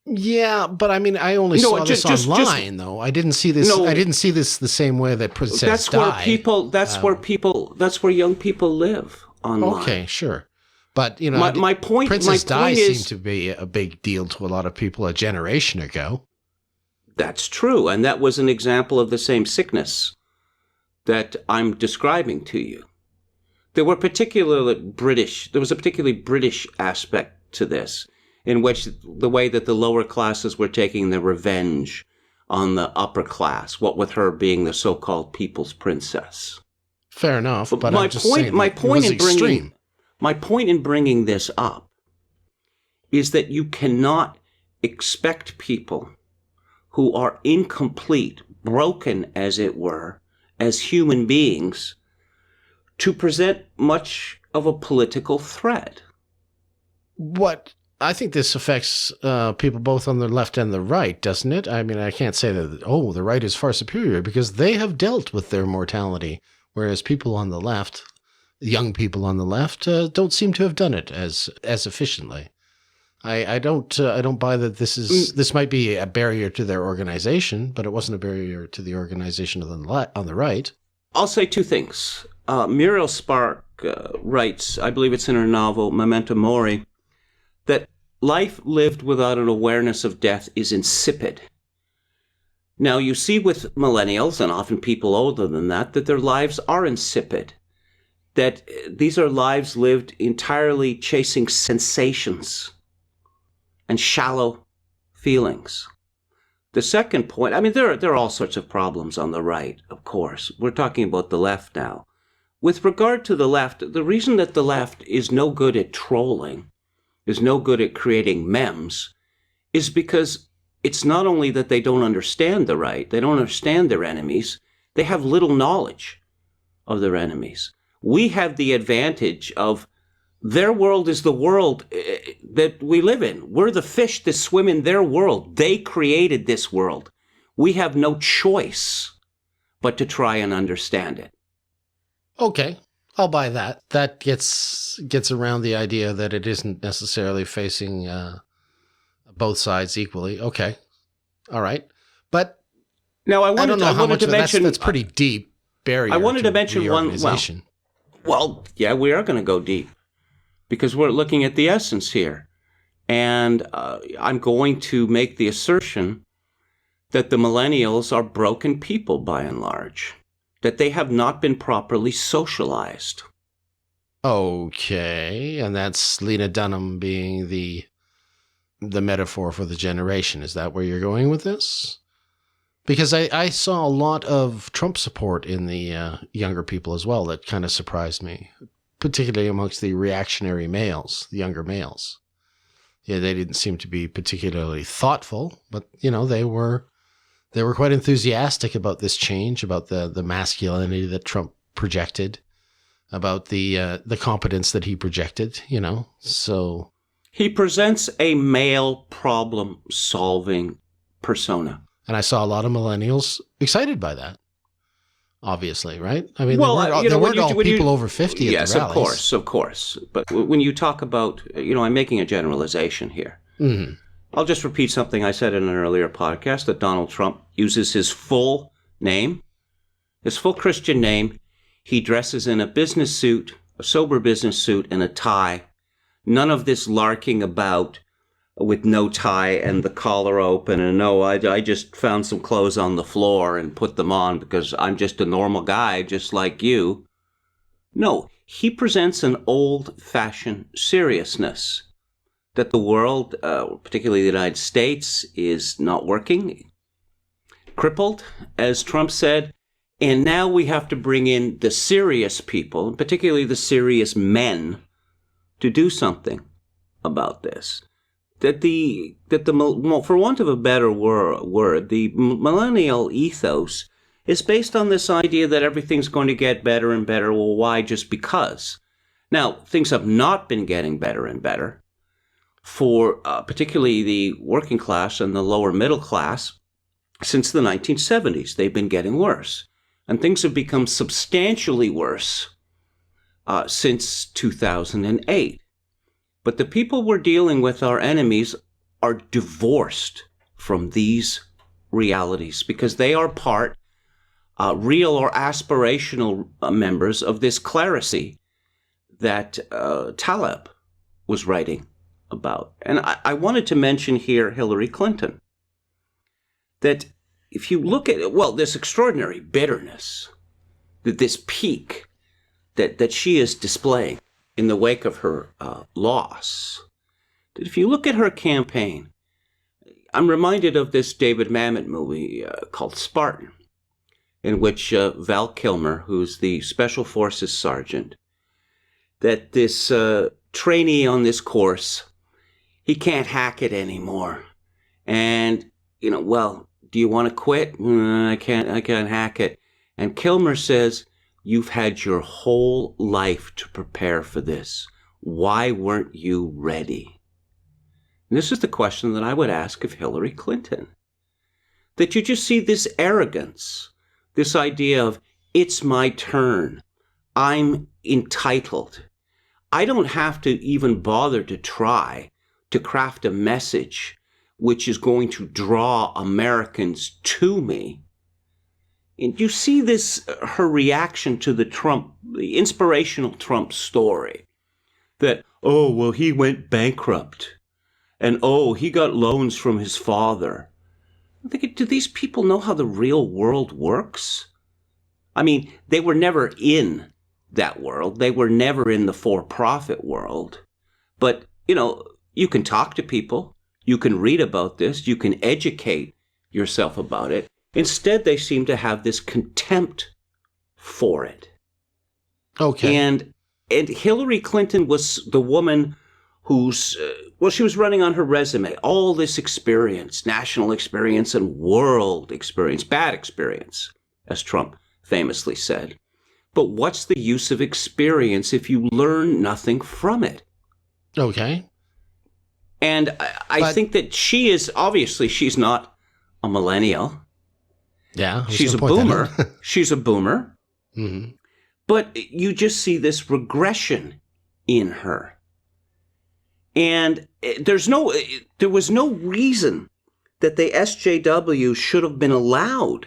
Yeah, but I mean, I only saw this online, though. I didn't see this. No, I didn't see this the same way that Princess died. That's where young people live online. Okay, sure, but Princess Di seemed to be a big deal to a lot of people a generation ago. That's true, and that was an example of the same sickness that I'm describing to you. There was a particularly British aspect to this, in which the way that the lower classes were taking their revenge on the upper class, what with her being the so-called people's princess. Fair enough, but my point in bringing this up is that you cannot expect people who are incomplete, broken as it were, as human beings, to present much of a political threat. I think this affects people both on the left and the right, doesn't it? I mean, I can't say that, the right is far superior, because they have dealt with their mortality, whereas people on the left, young people on the left, don't seem to have done it as efficiently. I don't buy that this might be a barrier to their organization, but it wasn't a barrier to the organization on the right. I'll say two things. Muriel Spark writes, I believe it's in her novel Memento Mori, that life lived without an awareness of death is insipid. Now, you see with millennials, and often people older than that their lives are insipid. That these are lives lived entirely chasing sensations and shallow feelings. The second point, I mean, there are all sorts of problems on the right, of course. We're talking about the left now. With regard to the left, the reason that the left is no good at trolling, is no good at creating memes, is because it's not only that they don't understand the right, they don't understand their enemies, they have little knowledge of their enemies. We have the advantage of their world is the world that we live in. We're the fish that swim in their world. They created this world. We have no choice but to try and understand it. Okay, I'll buy that. That gets around the idea that it isn't necessarily facing both sides equally. Okay, all right. But now I don't know how much to mention. That's pretty deep barrier. I wanted to mention one. Well, yeah, we are going to go deep because we're looking at the essence here. And I'm going to make the assertion that the millennials are broken people by and large, that they have not been properly socialized. Okay, and that's Lena Dunham being the metaphor for the generation. Is that where you're going with this? Because I saw a lot of Trump support in the younger people as well. That kind of surprised me, particularly amongst the reactionary males, the younger males. Yeah, they didn't seem to be particularly thoughtful, but, they were quite enthusiastic about this change, about the masculinity that Trump projected, about the competence that he projected, so. He presents a male problem-solving persona. And I saw a lot of millennials excited by that, obviously, right? I mean, well, there weren't all people over 50 at the rallies. Yes, of course. But when you talk about, I'm making a generalization here. Mm-hmm. I'll just repeat something I said in an earlier podcast, that Donald Trump uses his full name, his full Christian name. He dresses in a business suit, a sober business suit, and a tie. None of this larking about with no tie and the collar open and I just found some clothes on the floor and put them on because I'm just a normal guy just like you. No, he presents an old-fashioned seriousness that the world, particularly the United States, is not working, crippled, as Trump said, and now we have to bring in the serious people, and particularly the serious men, to do something about this. That for want of a better word, the millennial ethos is based on this idea that everything's going to get better and better. Well, why? Just because. Now, things have not been getting better and better for particularly the working class and the lower middle class since the 1970s. They've been getting worse. And things have become substantially worse since 2008. But the people we're dealing with, our enemies, are divorced from these realities because they are part, real or aspirational members of this clerisy that Taleb was writing about. And I wanted to mention here Hillary Clinton. That if you look at, this extraordinary bitterness, that this peak that she is displaying in the wake of her loss, that if you look at her campaign, I'm reminded of this David Mamet movie called Spartan, in which Val Kilmer, who's the Special Forces sergeant, that this trainee on this course, he can't hack it anymore. And, do you want to quit? I can't hack it. And Kilmer says, you've had your whole life to prepare for this. Why weren't you ready? And this is the question that I would ask of Hillary Clinton. That you just see this arrogance, this idea of, it's my turn. I'm entitled. I don't have to even bother to try to craft a message which is going to draw Americans to me. And you see this, her reaction to the inspirational Trump story. That, oh, well, he went bankrupt. And, oh, he got loans from his father. I'm thinking, do these people know how the real world works? I mean, they were never in that world. They were never in the for-profit world. But, you can talk to people. You can read about this. You can educate yourself about it. Instead, they seem to have this contempt for it. Okay. And Hillary Clinton was the woman who's, she was running on her resume, all this experience, national experience and world experience, bad experience, as Trump famously said. But what's the use of experience if you learn nothing from it? Okay. And I think that she's not a millennial. Yeah. She's a boomer. She's a boomer. Mm-hmm. But you just see this regression in her. And there was no reason that the SJW should have been allowed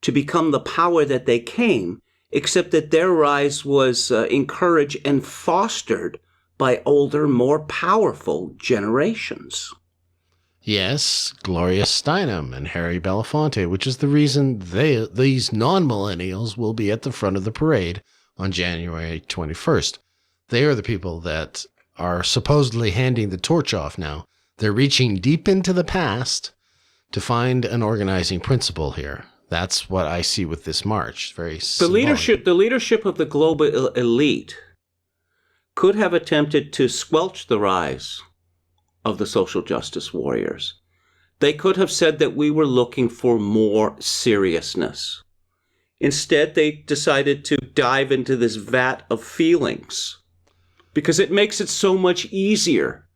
to become the power that they came, except that their rise was encouraged and fostered by older, more powerful generations. Yes, Gloria Steinem and Harry Belafonte, which is the reason these non-millennials will be at the front of the parade on January 21st. They are the people that are supposedly handing the torch off now. They're reaching deep into the past to find an organizing principle here. That's what I see with this march. Very symbolic. The leadership of the global elite could have attempted to squelch the rise of the social justice warriors. They could have said that we were looking for more seriousness. Instead, they decided to dive into this vat of feelings because it makes it so much easier.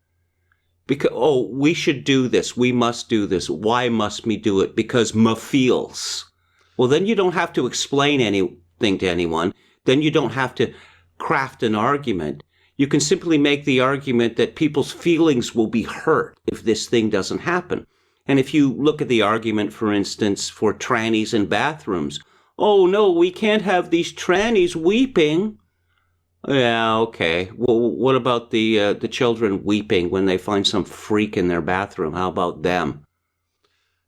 Because, we should do this. We must do this. Why must we do it? Because ma feels. Well, then you don't have to explain anything to anyone. Then you don't have to craft an argument. You can simply make the argument that people's feelings will be hurt if this thing doesn't happen. And if you look at the argument, for instance, for trannies in bathrooms, oh, no, we can't have these trannies weeping. Yeah, okay. Well, what about the children weeping when they find some freak in their bathroom? How about them?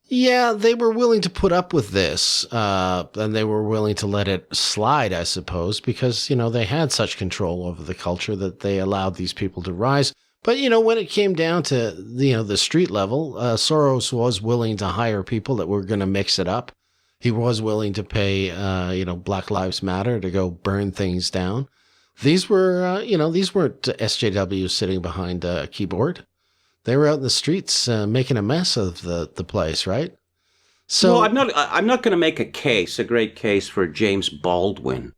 Yeah, they were willing to put up with this, and they were willing to let it slide, I suppose, because, they had such control over the culture that they allowed these people to rise. But, when it came down to, the street level, Soros was willing to hire people that were going to mix it up. He was willing to pay, Black Lives Matter to go burn things down. These were, these weren't SJWs sitting behind a keyboard. They were out in the streets making a mess of the place, right? So I'm not going to make a great case for James Baldwin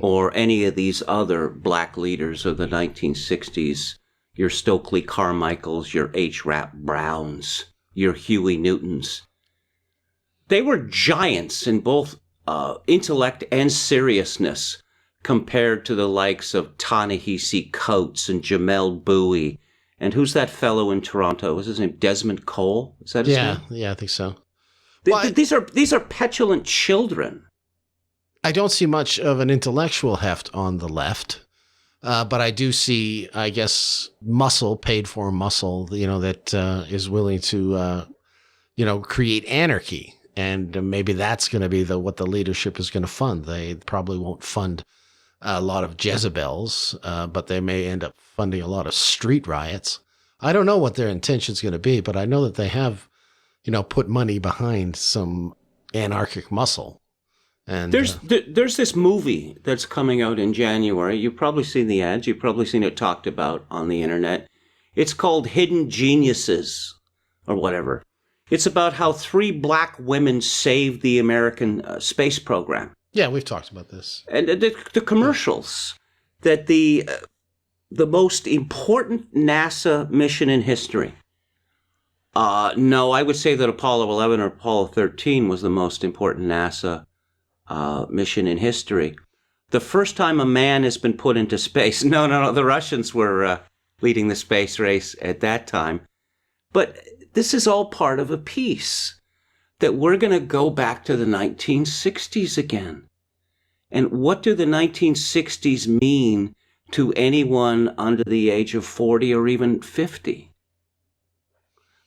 or any of these other black leaders of the 1960s. Your Stokely Carmichaels, your H. Rap Browns, your Huey Newtons. They were giants in both intellect and seriousness compared to the likes of Ta-Nehisi Coates and Jamel Bowie. And who's that fellow in Toronto? Is his name Desmond Cole? Is that his name? Yeah, I think so. These are petulant children. I don't see much of an intellectual heft on the left, but I do see, I guess, muscle, paid for muscle, that is willing to, create anarchy. And maybe that's going to be what the leadership is going to fund. They probably won't fund a lot of Jezebels, but they may end up funding a lot of street riots. I don't know what their intention's going to be, but I know that they have, put money behind some anarchic muscle. And there's this movie that's coming out in January. You've probably seen the ads. You've probably seen it talked about on the internet. It's called Hidden Geniuses or whatever. It's about how 3 black women saved the American space program. Yeah, we've talked about this. And the commercials that the most important NASA mission in history. No, I would say that Apollo 11 or Apollo 13 was the most important NASA mission in history. The first time a man has been put into space. No, the Russians were leading the space race at that time. But this is all part of a piece that we're going to go back to the 1960s again. And what do the 1960s mean to anyone under the age of 40 or even 50?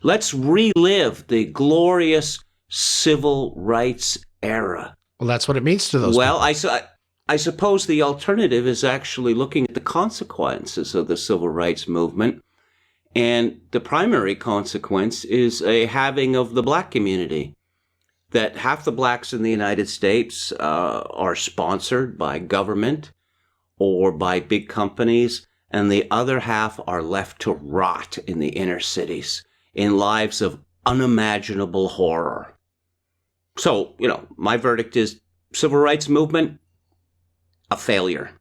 Let's relive the glorious civil rights era. Well, that's what it means to those people. I suppose the alternative is actually looking at the consequences of the civil rights movement. And the primary consequence is a halving of the black community. That half the blacks in the United States are sponsored by government or by big companies, and the other half are left to rot in the inner cities in lives of unimaginable horror. So, my verdict is civil rights movement, a failure.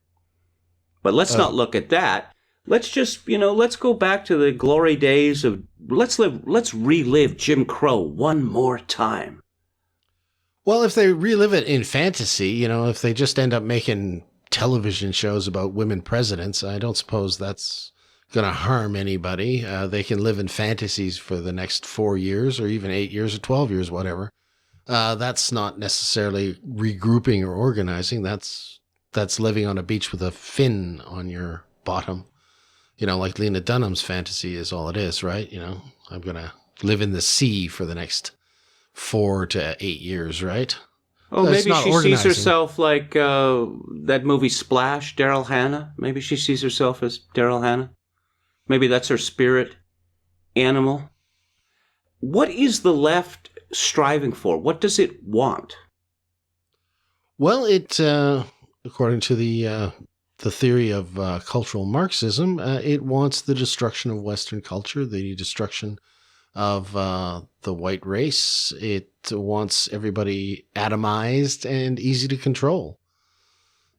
But let's not look at that. Let's just, let's go back to the glory days of, let's relive Jim Crow one more time. Well, if they relive it in fantasy, if they just end up making television shows about women presidents, I don't suppose that's going to harm anybody. They can live in fantasies for the next 4 years or even 8 years or 12 years, whatever. That's not necessarily regrouping or organizing. That's living on a beach with a fin on your bottom. Like Lena Dunham's fantasy is all it is, right? I'm going to live in the sea for the next 4 to 8 years, right? Oh, maybe she sees herself like that movie Splash, Daryl Hannah. Maybe she sees herself as Daryl Hannah. Maybe that's her spirit animal. What is the left striving for? What does it want? Well, it, according to the theory of cultural Marxism, it wants the destruction of Western culture, the destruction of the white race. It wants everybody atomized and easy to control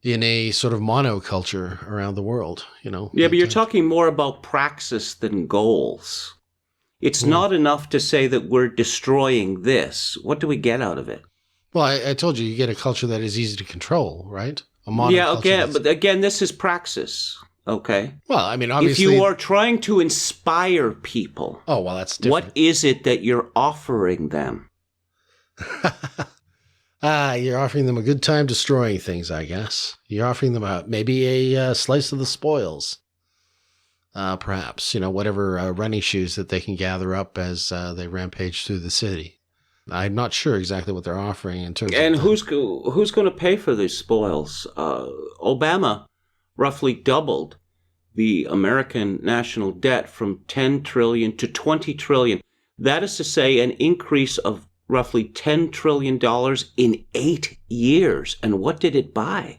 in a sort of monoculture around the world, Yeah, but you're talking more about praxis than goals. It's not enough to say that we're destroying this. What do we get out of it? Well, I told you get a culture that is easy to control, right? But again, this is praxis. Okay. Well, I mean, obviously, if you are trying to inspire people, oh well, that's different. What is it that you're offering them? You're offering them a good time destroying things, I guess. You're offering them maybe a slice of the spoils, perhaps. Whatever running shoes that they can gather up as they rampage through the city. I'm not sure exactly what they're offering in terms. And of who's going to pay for these spoils? Obama roughly doubled the American national debt from 10 trillion to 20 trillion. That is to say, an increase of roughly $10 trillion in 8 years. And what did it buy?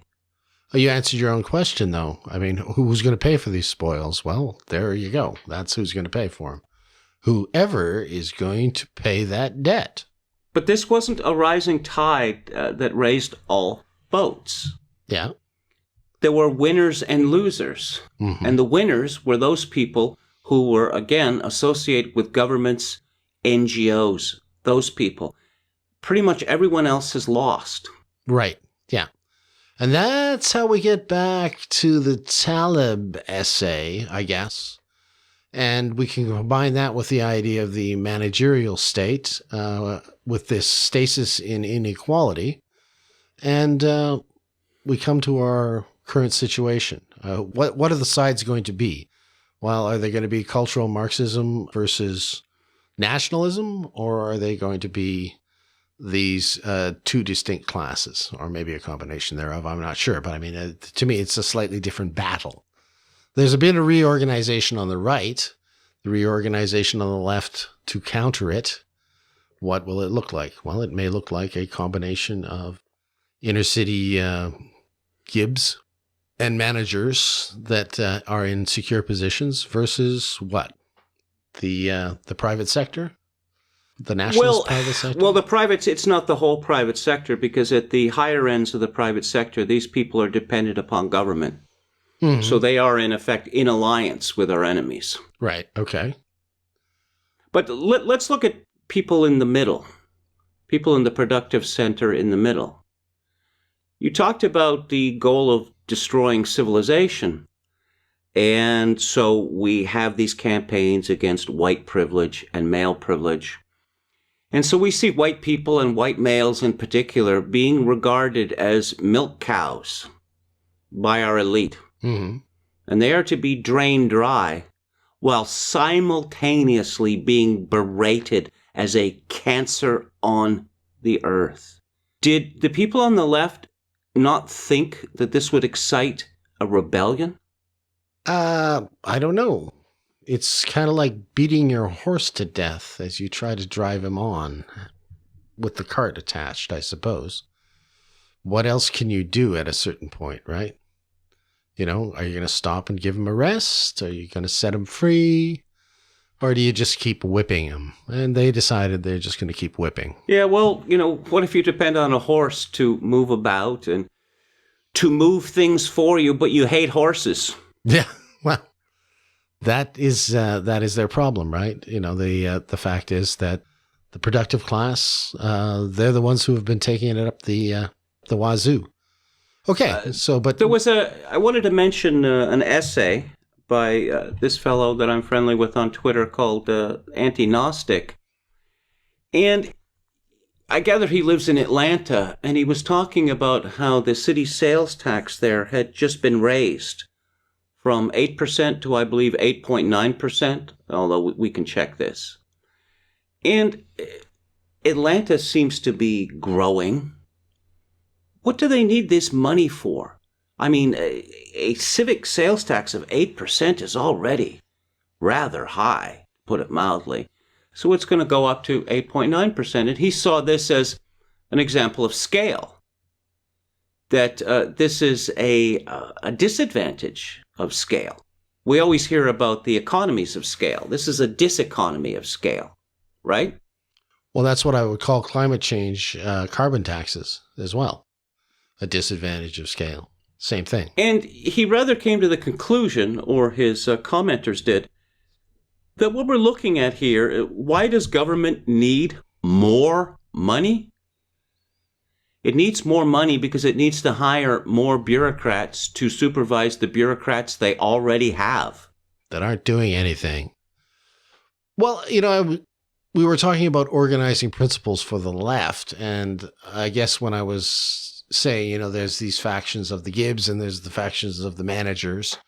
Oh, you answered your own question, though. I mean, who's going to pay for these spoils? Well, there you go. That's who's going to pay for them. Whoever is going to pay that debt. But this wasn't a rising tide that raised all boats. Yeah. There were winners and losers. Mm-hmm. And the winners were those people who were, again, associated with governments, NGOs, those people. Pretty much everyone else has lost. Right. Yeah. And that's how we get back to the Taleb essay, I guess. And we can combine that with the idea of the managerial state, with this stasis in inequality. And we come to our current situation. What are the sides going to be? Well, are they going to be cultural Marxism versus nationalism, or are they going to be these two distinct classes, or maybe a combination thereof? I'm not sure, but I mean, to me, it's a slightly different battle. There's been a reorganization on the right, the reorganization on the left to counter it. What will it look like? Well, it may look like a combination of inner city Gibbs and managers that are in secure positions versus what? The private sector? The nationalist private sector? Well, it's not the whole private sector, because at the higher ends of the private sector, these people are dependent upon government. Mm-hmm. So they are, in effect, in alliance with our enemies. Right. Okay. But let's look at people in the middle, people in the productive center in the middle. You talked about the goal of destroying civilization. And so we have these campaigns against white privilege and male privilege. And so we see white people and white males in particular being regarded as milk cows by our elite. Mm-hmm. And they are to be drained dry while simultaneously being berated as a cancer on the earth. Did the people on the left not think that this would excite a rebellion? I don't know. It's kind of like beating your horse to death as you try to drive him on with the cart attached, I suppose. What else can you do at a certain point, right? You know, are you going to stop and give him a rest? Are you going to set him free? Or do you just keep whipping him? And they decided they're just going to keep whipping. Yeah, well, you know, what if you depend on a horse to move about and to move things for you, but you hate horses? Yeah, well, that is their problem, right? You know, the fact is that the productive class, they're the ones who have been taking it up the wazoo. Okay, but I wanted to mention an essay by this fellow that I'm friendly with on Twitter called Anti-Gnostic. And I gather he lives in Atlanta, and he was talking about how the city sales tax there had just been raised from 8% to, I believe, 8.9%, although we can check this. And Atlanta seems to be growing. What do they need this money for? I mean, a civic sales tax of 8% is already rather high, to put it mildly. So it's going to go up to 8.9%. And he saw this as an example of scale, that this is a disadvantage of scale. We always hear about the economies of scale. This is a diseconomy of scale, right? Well, that's what I would call climate change, carbon taxes as well. A disadvantage of scale. Same thing. And he rather came to the conclusion, or his commenters did, that what we're looking at here, why does government need more money? It needs more money because it needs to hire more bureaucrats to supervise the bureaucrats they already have. That aren't doing anything. Well, you know, we were talking about organizing principles for the left, and I guess when I was saying, you know, there's these factions of the Gibbs and there's the factions of the managers,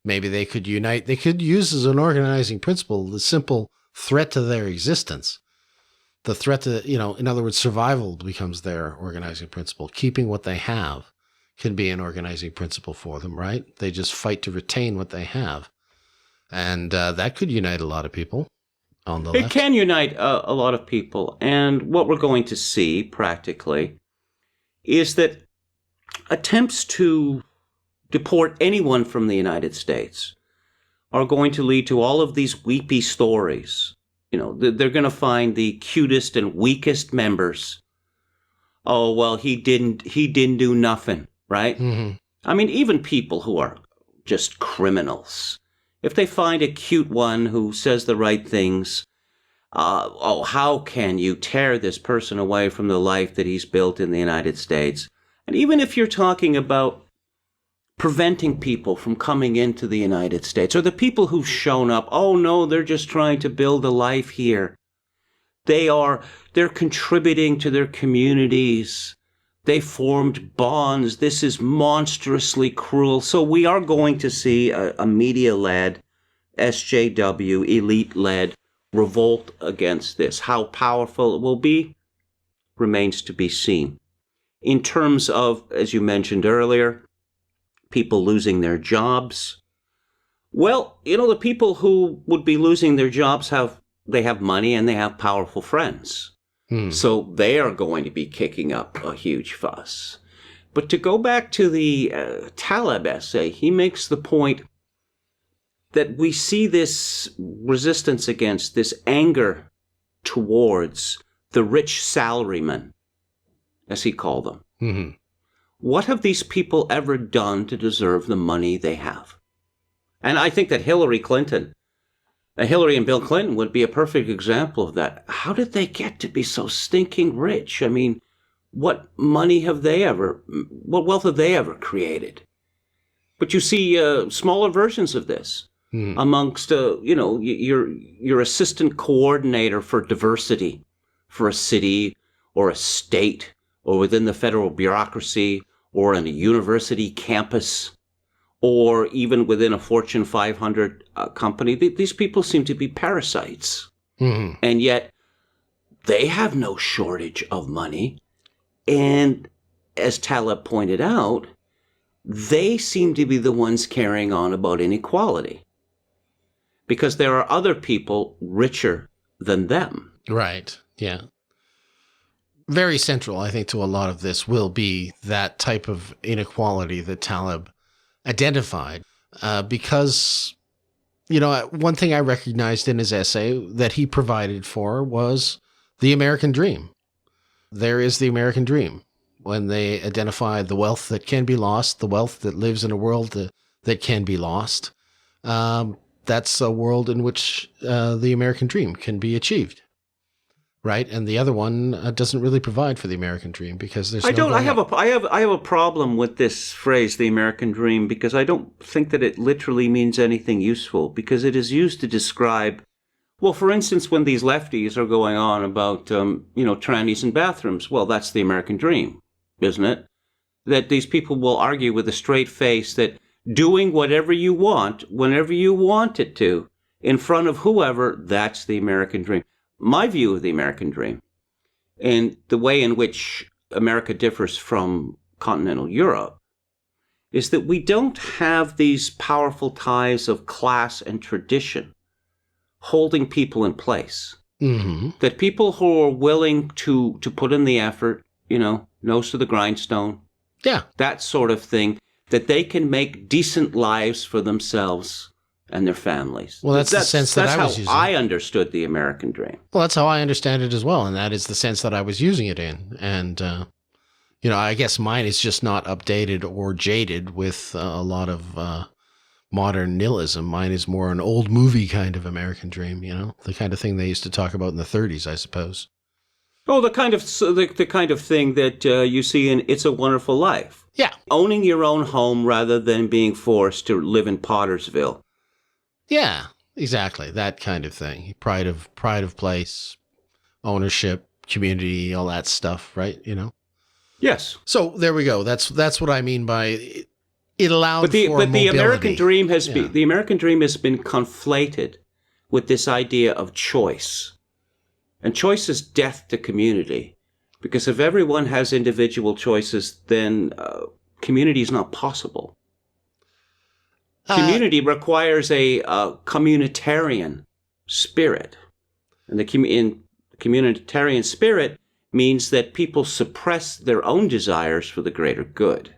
maybe they could unite. They could use as an organizing principle the simple threat to their existence. The threat to, you know, in other words, survival becomes their organizing principle. Keeping what they have can be an organizing principle for them, right? They just fight to retain what they have. And that could unite a lot of people on the left. It can unite a lot of people. And what we're going to see practically is that attempts to deport anyone from the United States are going to lead to all of these weepy stories. You know, they're going to find the cutest and weakest members. Oh, well, he didn't do nothing, right? Mm-hmm. I mean, even people who are just criminals, if they find a cute one who says the right things, how can you tear this person away from the life that he's built in the United States? And even if you're talking about preventing people from coming into the United States, or the people who've shown up, oh no, they're just trying to build a life here. They're contributing to their communities. They formed bonds. This is monstrously cruel. So we are going to see a media-led, SJW, elite-led revolt against this. How powerful it will be remains to be seen. In terms of, as you mentioned earlier, people losing their jobs. Well, you know, the people who would be losing their jobs have money and they have powerful friends. So they are going to be kicking up a huge fuss. But to go back to the Taleb essay, he makes the point that we see this resistance against, this anger towards the rich salarymen, as he called them. Mm-hmm. What have these people ever done to deserve the money they have? And I think that Hillary and Bill Clinton would be a perfect example of that. How did they get to be so stinking rich? I mean, what wealth have they ever created? But you see smaller versions of this amongst, your assistant coordinator for diversity for a city or a state or within the federal bureaucracy or in a university campus or even within a Fortune 500 company. These people seem to be parasites. Mm-hmm. And yet they have no shortage of money. And as Taleb pointed out, they seem to be the ones carrying on about inequality because there are other people richer than them. Right. Yeah. Very central, I think, to a lot of this will be that type of inequality that Taleb identified because, one thing I recognized in his essay that he provided for was the American dream. There is the American dream. When they identify the wealth that can be lost, the wealth that lives in a world that can be lost, that's a world in which the American dream can be achieved, right? And the other one doesn't really provide for the American dream because there's. I have a problem with this phrase, the American dream, because I don't think that it literally means anything useful because it is used to describe. Well, for instance, when these lefties are going on about trannies in bathrooms, well, that's the American dream. Isn't it? That these people will argue with a straight face that doing whatever you want, whenever you want it to, in front of whoever, that's the American dream. My view of the American dream and the way in which America differs from continental Europe is that we don't have these powerful ties of class and tradition holding people in place. Mm-hmm. That people who are willing to put in the effort, nose to the grindstone. Yeah. That sort of thing, that they can make decent lives for themselves and their families. Well, that's the sense that I was using. That's how I understood the American dream. Well, that's how I understand it as well, and that is the sense that I was using it in. And, I guess mine is just not updated or jaded with a lot of modern nihilism. Mine is more an old movie kind of American dream, the kind of thing they used to talk about in the 30s, I suppose. Oh, the kind of thing that you see in It's a Wonderful Life. Yeah. Owning your own home rather than being forced to live in Pottersville. Yeah, exactly. That kind of thing. Pride of place, ownership, community, all that stuff, right? Yes. So there we go. That's what I mean by it allowed for mobility. The American dream has been conflated with this idea of choice. And choice is death to community. Because if everyone has individual choices, then community is not possible. Community requires a communitarian spirit. And the communitarian spirit means that people suppress their own desires for the greater good.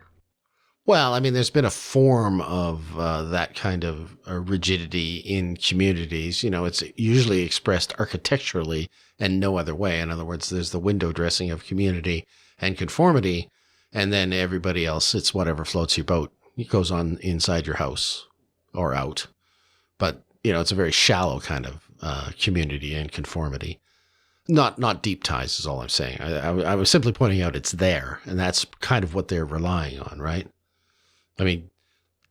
Well, I mean, there's been a form of that kind of rigidity in communities. It's usually expressed architecturally and no other way. In other words, there's the window dressing of community and conformity, and then everybody else, it's whatever floats your boat. It goes on inside your house or out. But, it's a very shallow kind of community and conformity. Not deep ties is all I'm saying. I was simply pointing out it's there, and that's kind of what they're relying on, right? I mean,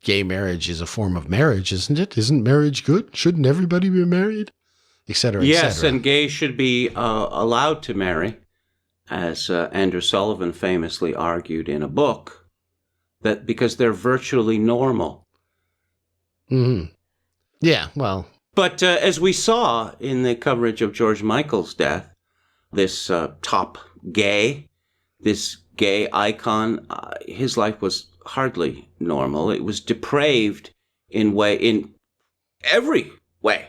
gay marriage is a form of marriage, isn't it? Isn't marriage good? Shouldn't everybody be married? Et cetera, et cetera. Yes, and gays should be allowed to marry, as Andrew Sullivan famously argued in a book, that because they're virtually normal. Mm-hmm. Yeah, well. But as we saw in the coverage of George Michael's death, this top gay, this gay icon, his life was hardly normal. It was depraved in every way.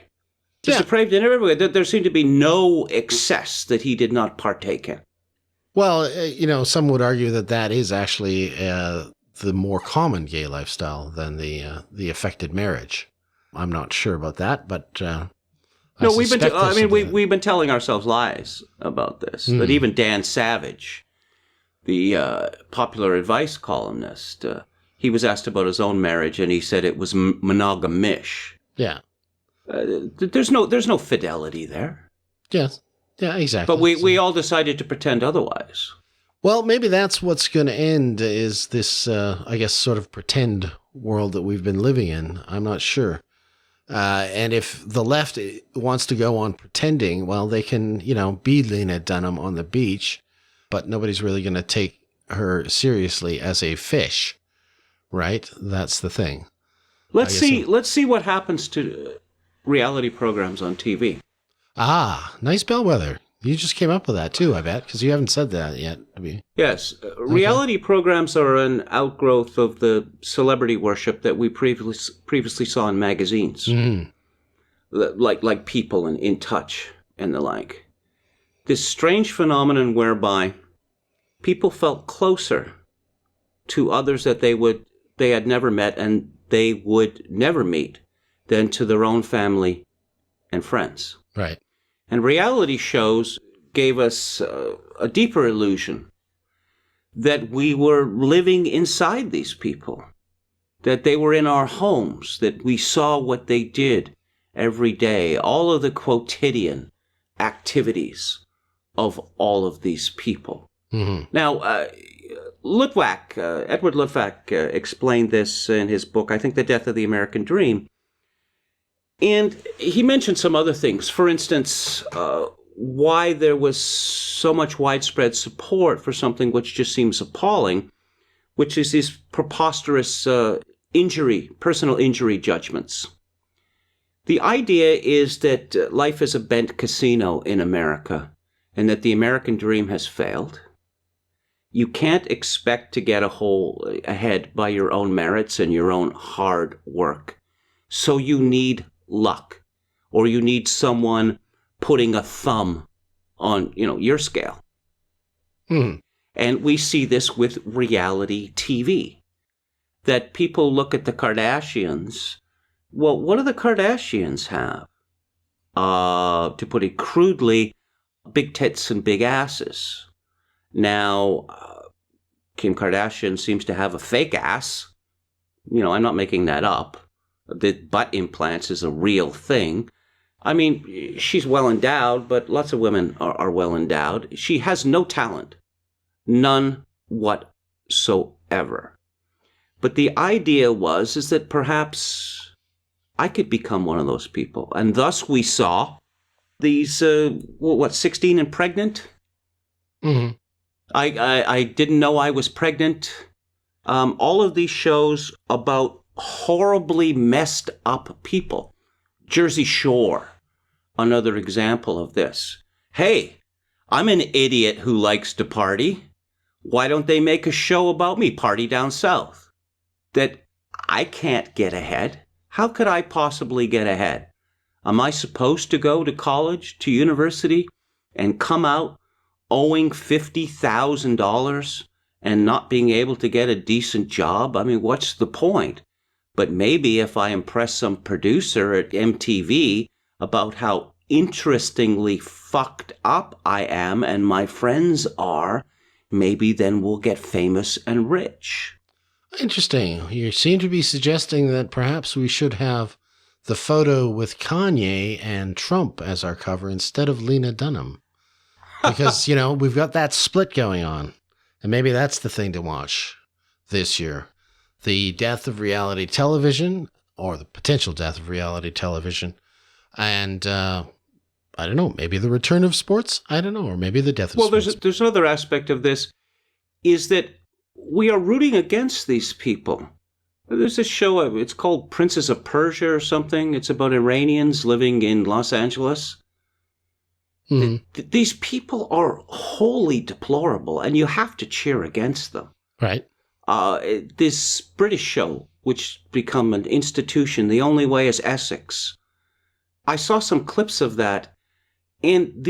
Just depraved in every way. There seemed to be no excess that he did not partake in. Well, some would argue that is actually the more common gay lifestyle than the affected marriage. I'm not sure about that, but no, we've been telling ourselves lies about this. That even Dan Savage, the popular advice columnist, he was asked about his own marriage, and he said it was monogamish. Yeah. There's no fidelity there. Yes. Yeah, exactly. But we all decided to pretend otherwise. Well, maybe that's what's going to end is this, I guess, sort of pretend world that we've been living in. I'm not sure. And if the left wants to go on pretending, well, they can, be Lena Dunham on the beach, but nobody's really going to take her seriously as a fish, right? That's the thing. Let's see what happens to reality programs on TV. Ah, nice bellwether. You just came up with that too, I bet, because you haven't said that yet. Yes. Reality programs are an outgrowth of the celebrity worship that we previously saw in magazines. Mm-hmm. Like People and In Touch and the like. This strange phenomenon whereby people felt closer to others that they had never met and they would never meet than to their own family and friends. Right. And reality shows gave us a deeper illusion that we were living inside these people, that they were in our homes, that we saw what they did every day, all of the quotidian activities of all of these people. Mm-hmm. Now, Edward Luttwak explained this in his book, I think, The Death of the American Dream. And he mentioned some other things. For instance, why there was so much widespread support for something which just seems appalling, which is these preposterous personal injury judgments. The idea is that life is a bent casino in America and that the American dream has failed. You can't expect to get ahead by your own merits and your own hard work. So you need luck, or you need someone putting a thumb on, your scale. Mm-hmm. And we see this with reality TV, that people look at the Kardashians. Well, what do the Kardashians have? To put it crudely, big tits and big asses. Now, Kim Kardashian seems to have a fake ass. I'm not making that up. The butt implants is a real thing. I mean, she's well endowed, but lots of women are well endowed. She has no talent. None whatsoever. But the idea is that perhaps I could become one of those people. And thus we saw these, 16 and pregnant? Mm-hmm. I didn't know I was pregnant. All of these shows about horribly messed up people. Jersey Shore, another example of this. Hey, I'm an idiot who likes to party. Why don't they make a show about me, Party Down South? That I can't get ahead. How could I possibly get ahead? Am I supposed to go to college, to university, and come out owing $50,000 and not being able to get a decent job? I mean, what's the point? But maybe if I impress some producer at MTV about how interestingly fucked up I am and my friends are, maybe then we'll get famous and rich. Interesting. You seem to be suggesting that perhaps we should have the photo with Kanye and Trump as our cover instead of Lena Dunham. Because, we've got that split going on. And maybe that's the thing to watch this year. The death of reality television, or the potential death of reality television. And, I don't know, maybe the return of sports? I don't know, or maybe the death of sports. Well, there's another aspect of this, is that we are rooting against these people. There's this show, it's called Princes of Persia or something. It's about Iranians living in Los Angeles. Mm-hmm. These people are wholly deplorable, and you have to cheer against them. Right. This British show, which become an institution, The Only Way is Essex. I saw some clips of that, and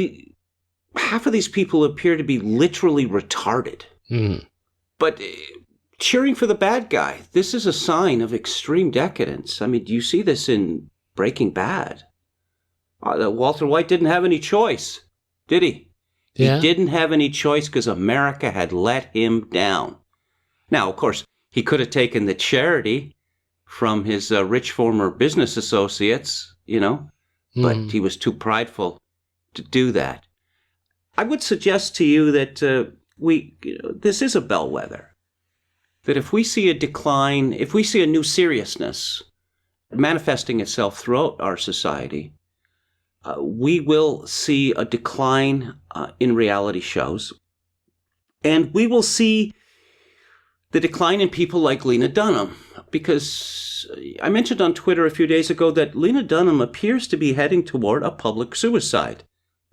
half of these people appear to be literally retarded. Mm. But cheering for the bad guy, this is a sign of extreme decadence. I mean, you see this in Breaking Bad. Walter White didn't have any choice, did he? Yeah. He didn't have any choice because America had let him down. Now, of course, he could have taken the charity from his rich former business associates, but he was too prideful to do that. I would suggest to you that this is a bellwether. That if we see a decline, if we see a new seriousness manifesting itself throughout our society, we will see a decline in reality shows. And we will see the decline in people like Lena Dunham, because I mentioned on Twitter a few days ago that Lena Dunham appears to be heading toward a public suicide.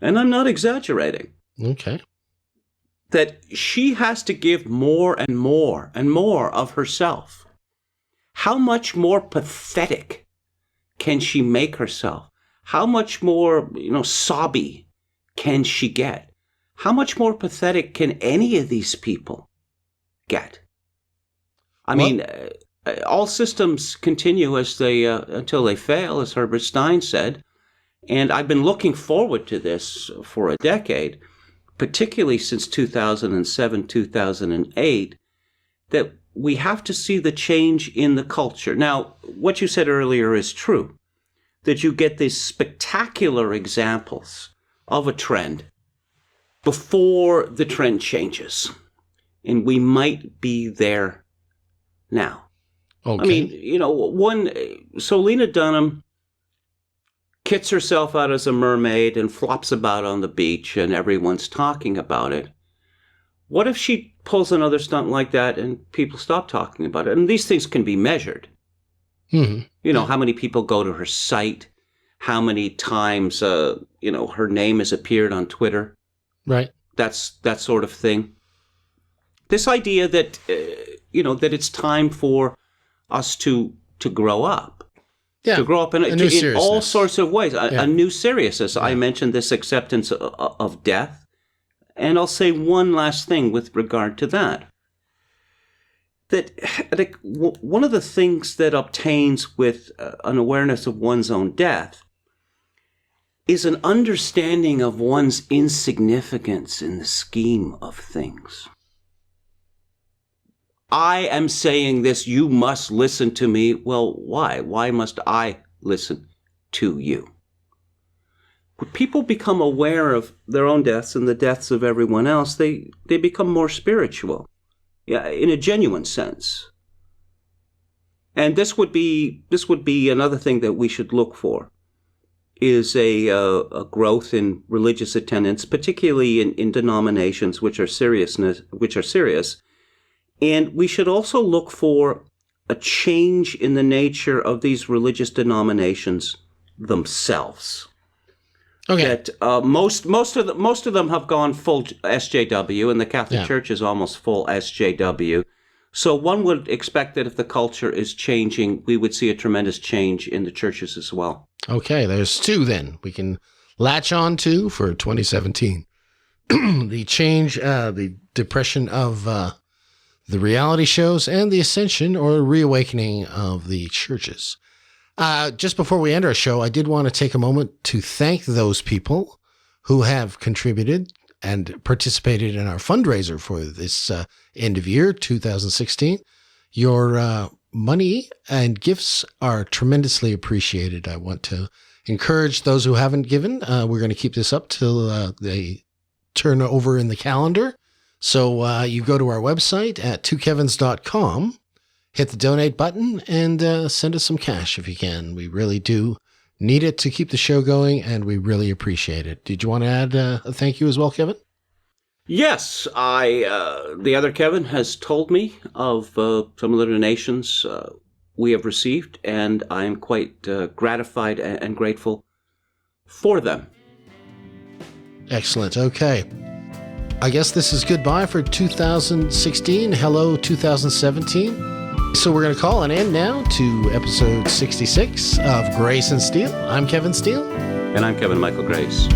And I'm not exaggerating. Okay. That she has to give more and more and more of herself. How much more pathetic can she make herself? How much more, sobby can she get? How much more pathetic can any of these people get? I mean, all systems continue until they fail, as Herbert Stein said. And I've been looking forward to this for a decade, particularly since 2007, 2008, that we have to see the change in the culture. Now, what you said earlier is true, that you get these spectacular examples of a trend before the trend changes. And we might be there now. Okay. I mean, so Lena Dunham kits herself out as a mermaid and flops about on the beach and everyone's talking about it. What if she pulls another stunt like that and people stop talking about it? And these things can be measured. Mm-hmm. How many people go to her site, how many times, her name has appeared on Twitter. Right. That sort of thing. This idea that, that it's time for us to grow up. Yeah, to grow up in all sorts of ways. A new seriousness. Yeah. I mentioned this acceptance of death. And I'll say one last thing with regard to that. That one of the things that obtains with an awareness of one's own death is an understanding of one's insignificance in the scheme of things. I am saying this, you must listen to me. Well, why? Why must I listen to you? When people become aware of their own deaths and the deaths of everyone else, they become more spiritual, in a genuine sense. And this would be another thing that we should look for, is a growth in religious attendance, particularly in denominations which are serious. And we should also look for a change in the nature of these religious denominations themselves. Okay. That most of them have gone full SJW, and the Catholic Church is almost full SJW. So one would expect that if the culture is changing, we would see a tremendous change in the churches as well. Okay, there's two then we can latch on to for 2017. The change, the depression of the reality shows, and the ascension or reawakening of the churches. Just before we end our show, I did want to take a moment to thank those people who have contributed and participated in our fundraiser for this end of year, 2016. Your money and gifts are tremendously appreciated. I want to encourage those who haven't given. We're going to keep this up till they turn over in the calendar. So you go to our website at twokevins.com, hit the donate button, and send us some cash if you can. We really do need it to keep the show going, and we really appreciate it. Did you want to add a thank you as well, Kevin? Yes, the other Kevin has told me of some of the donations we have received, and I am quite gratified and grateful for them. Excellent. Okay. I guess this is goodbye for 2016. Hello, 2017. So we're going to call an end now to episode 66 of Grace and Steel. I'm Kevin Steele. And I'm Kevin Michael Grace.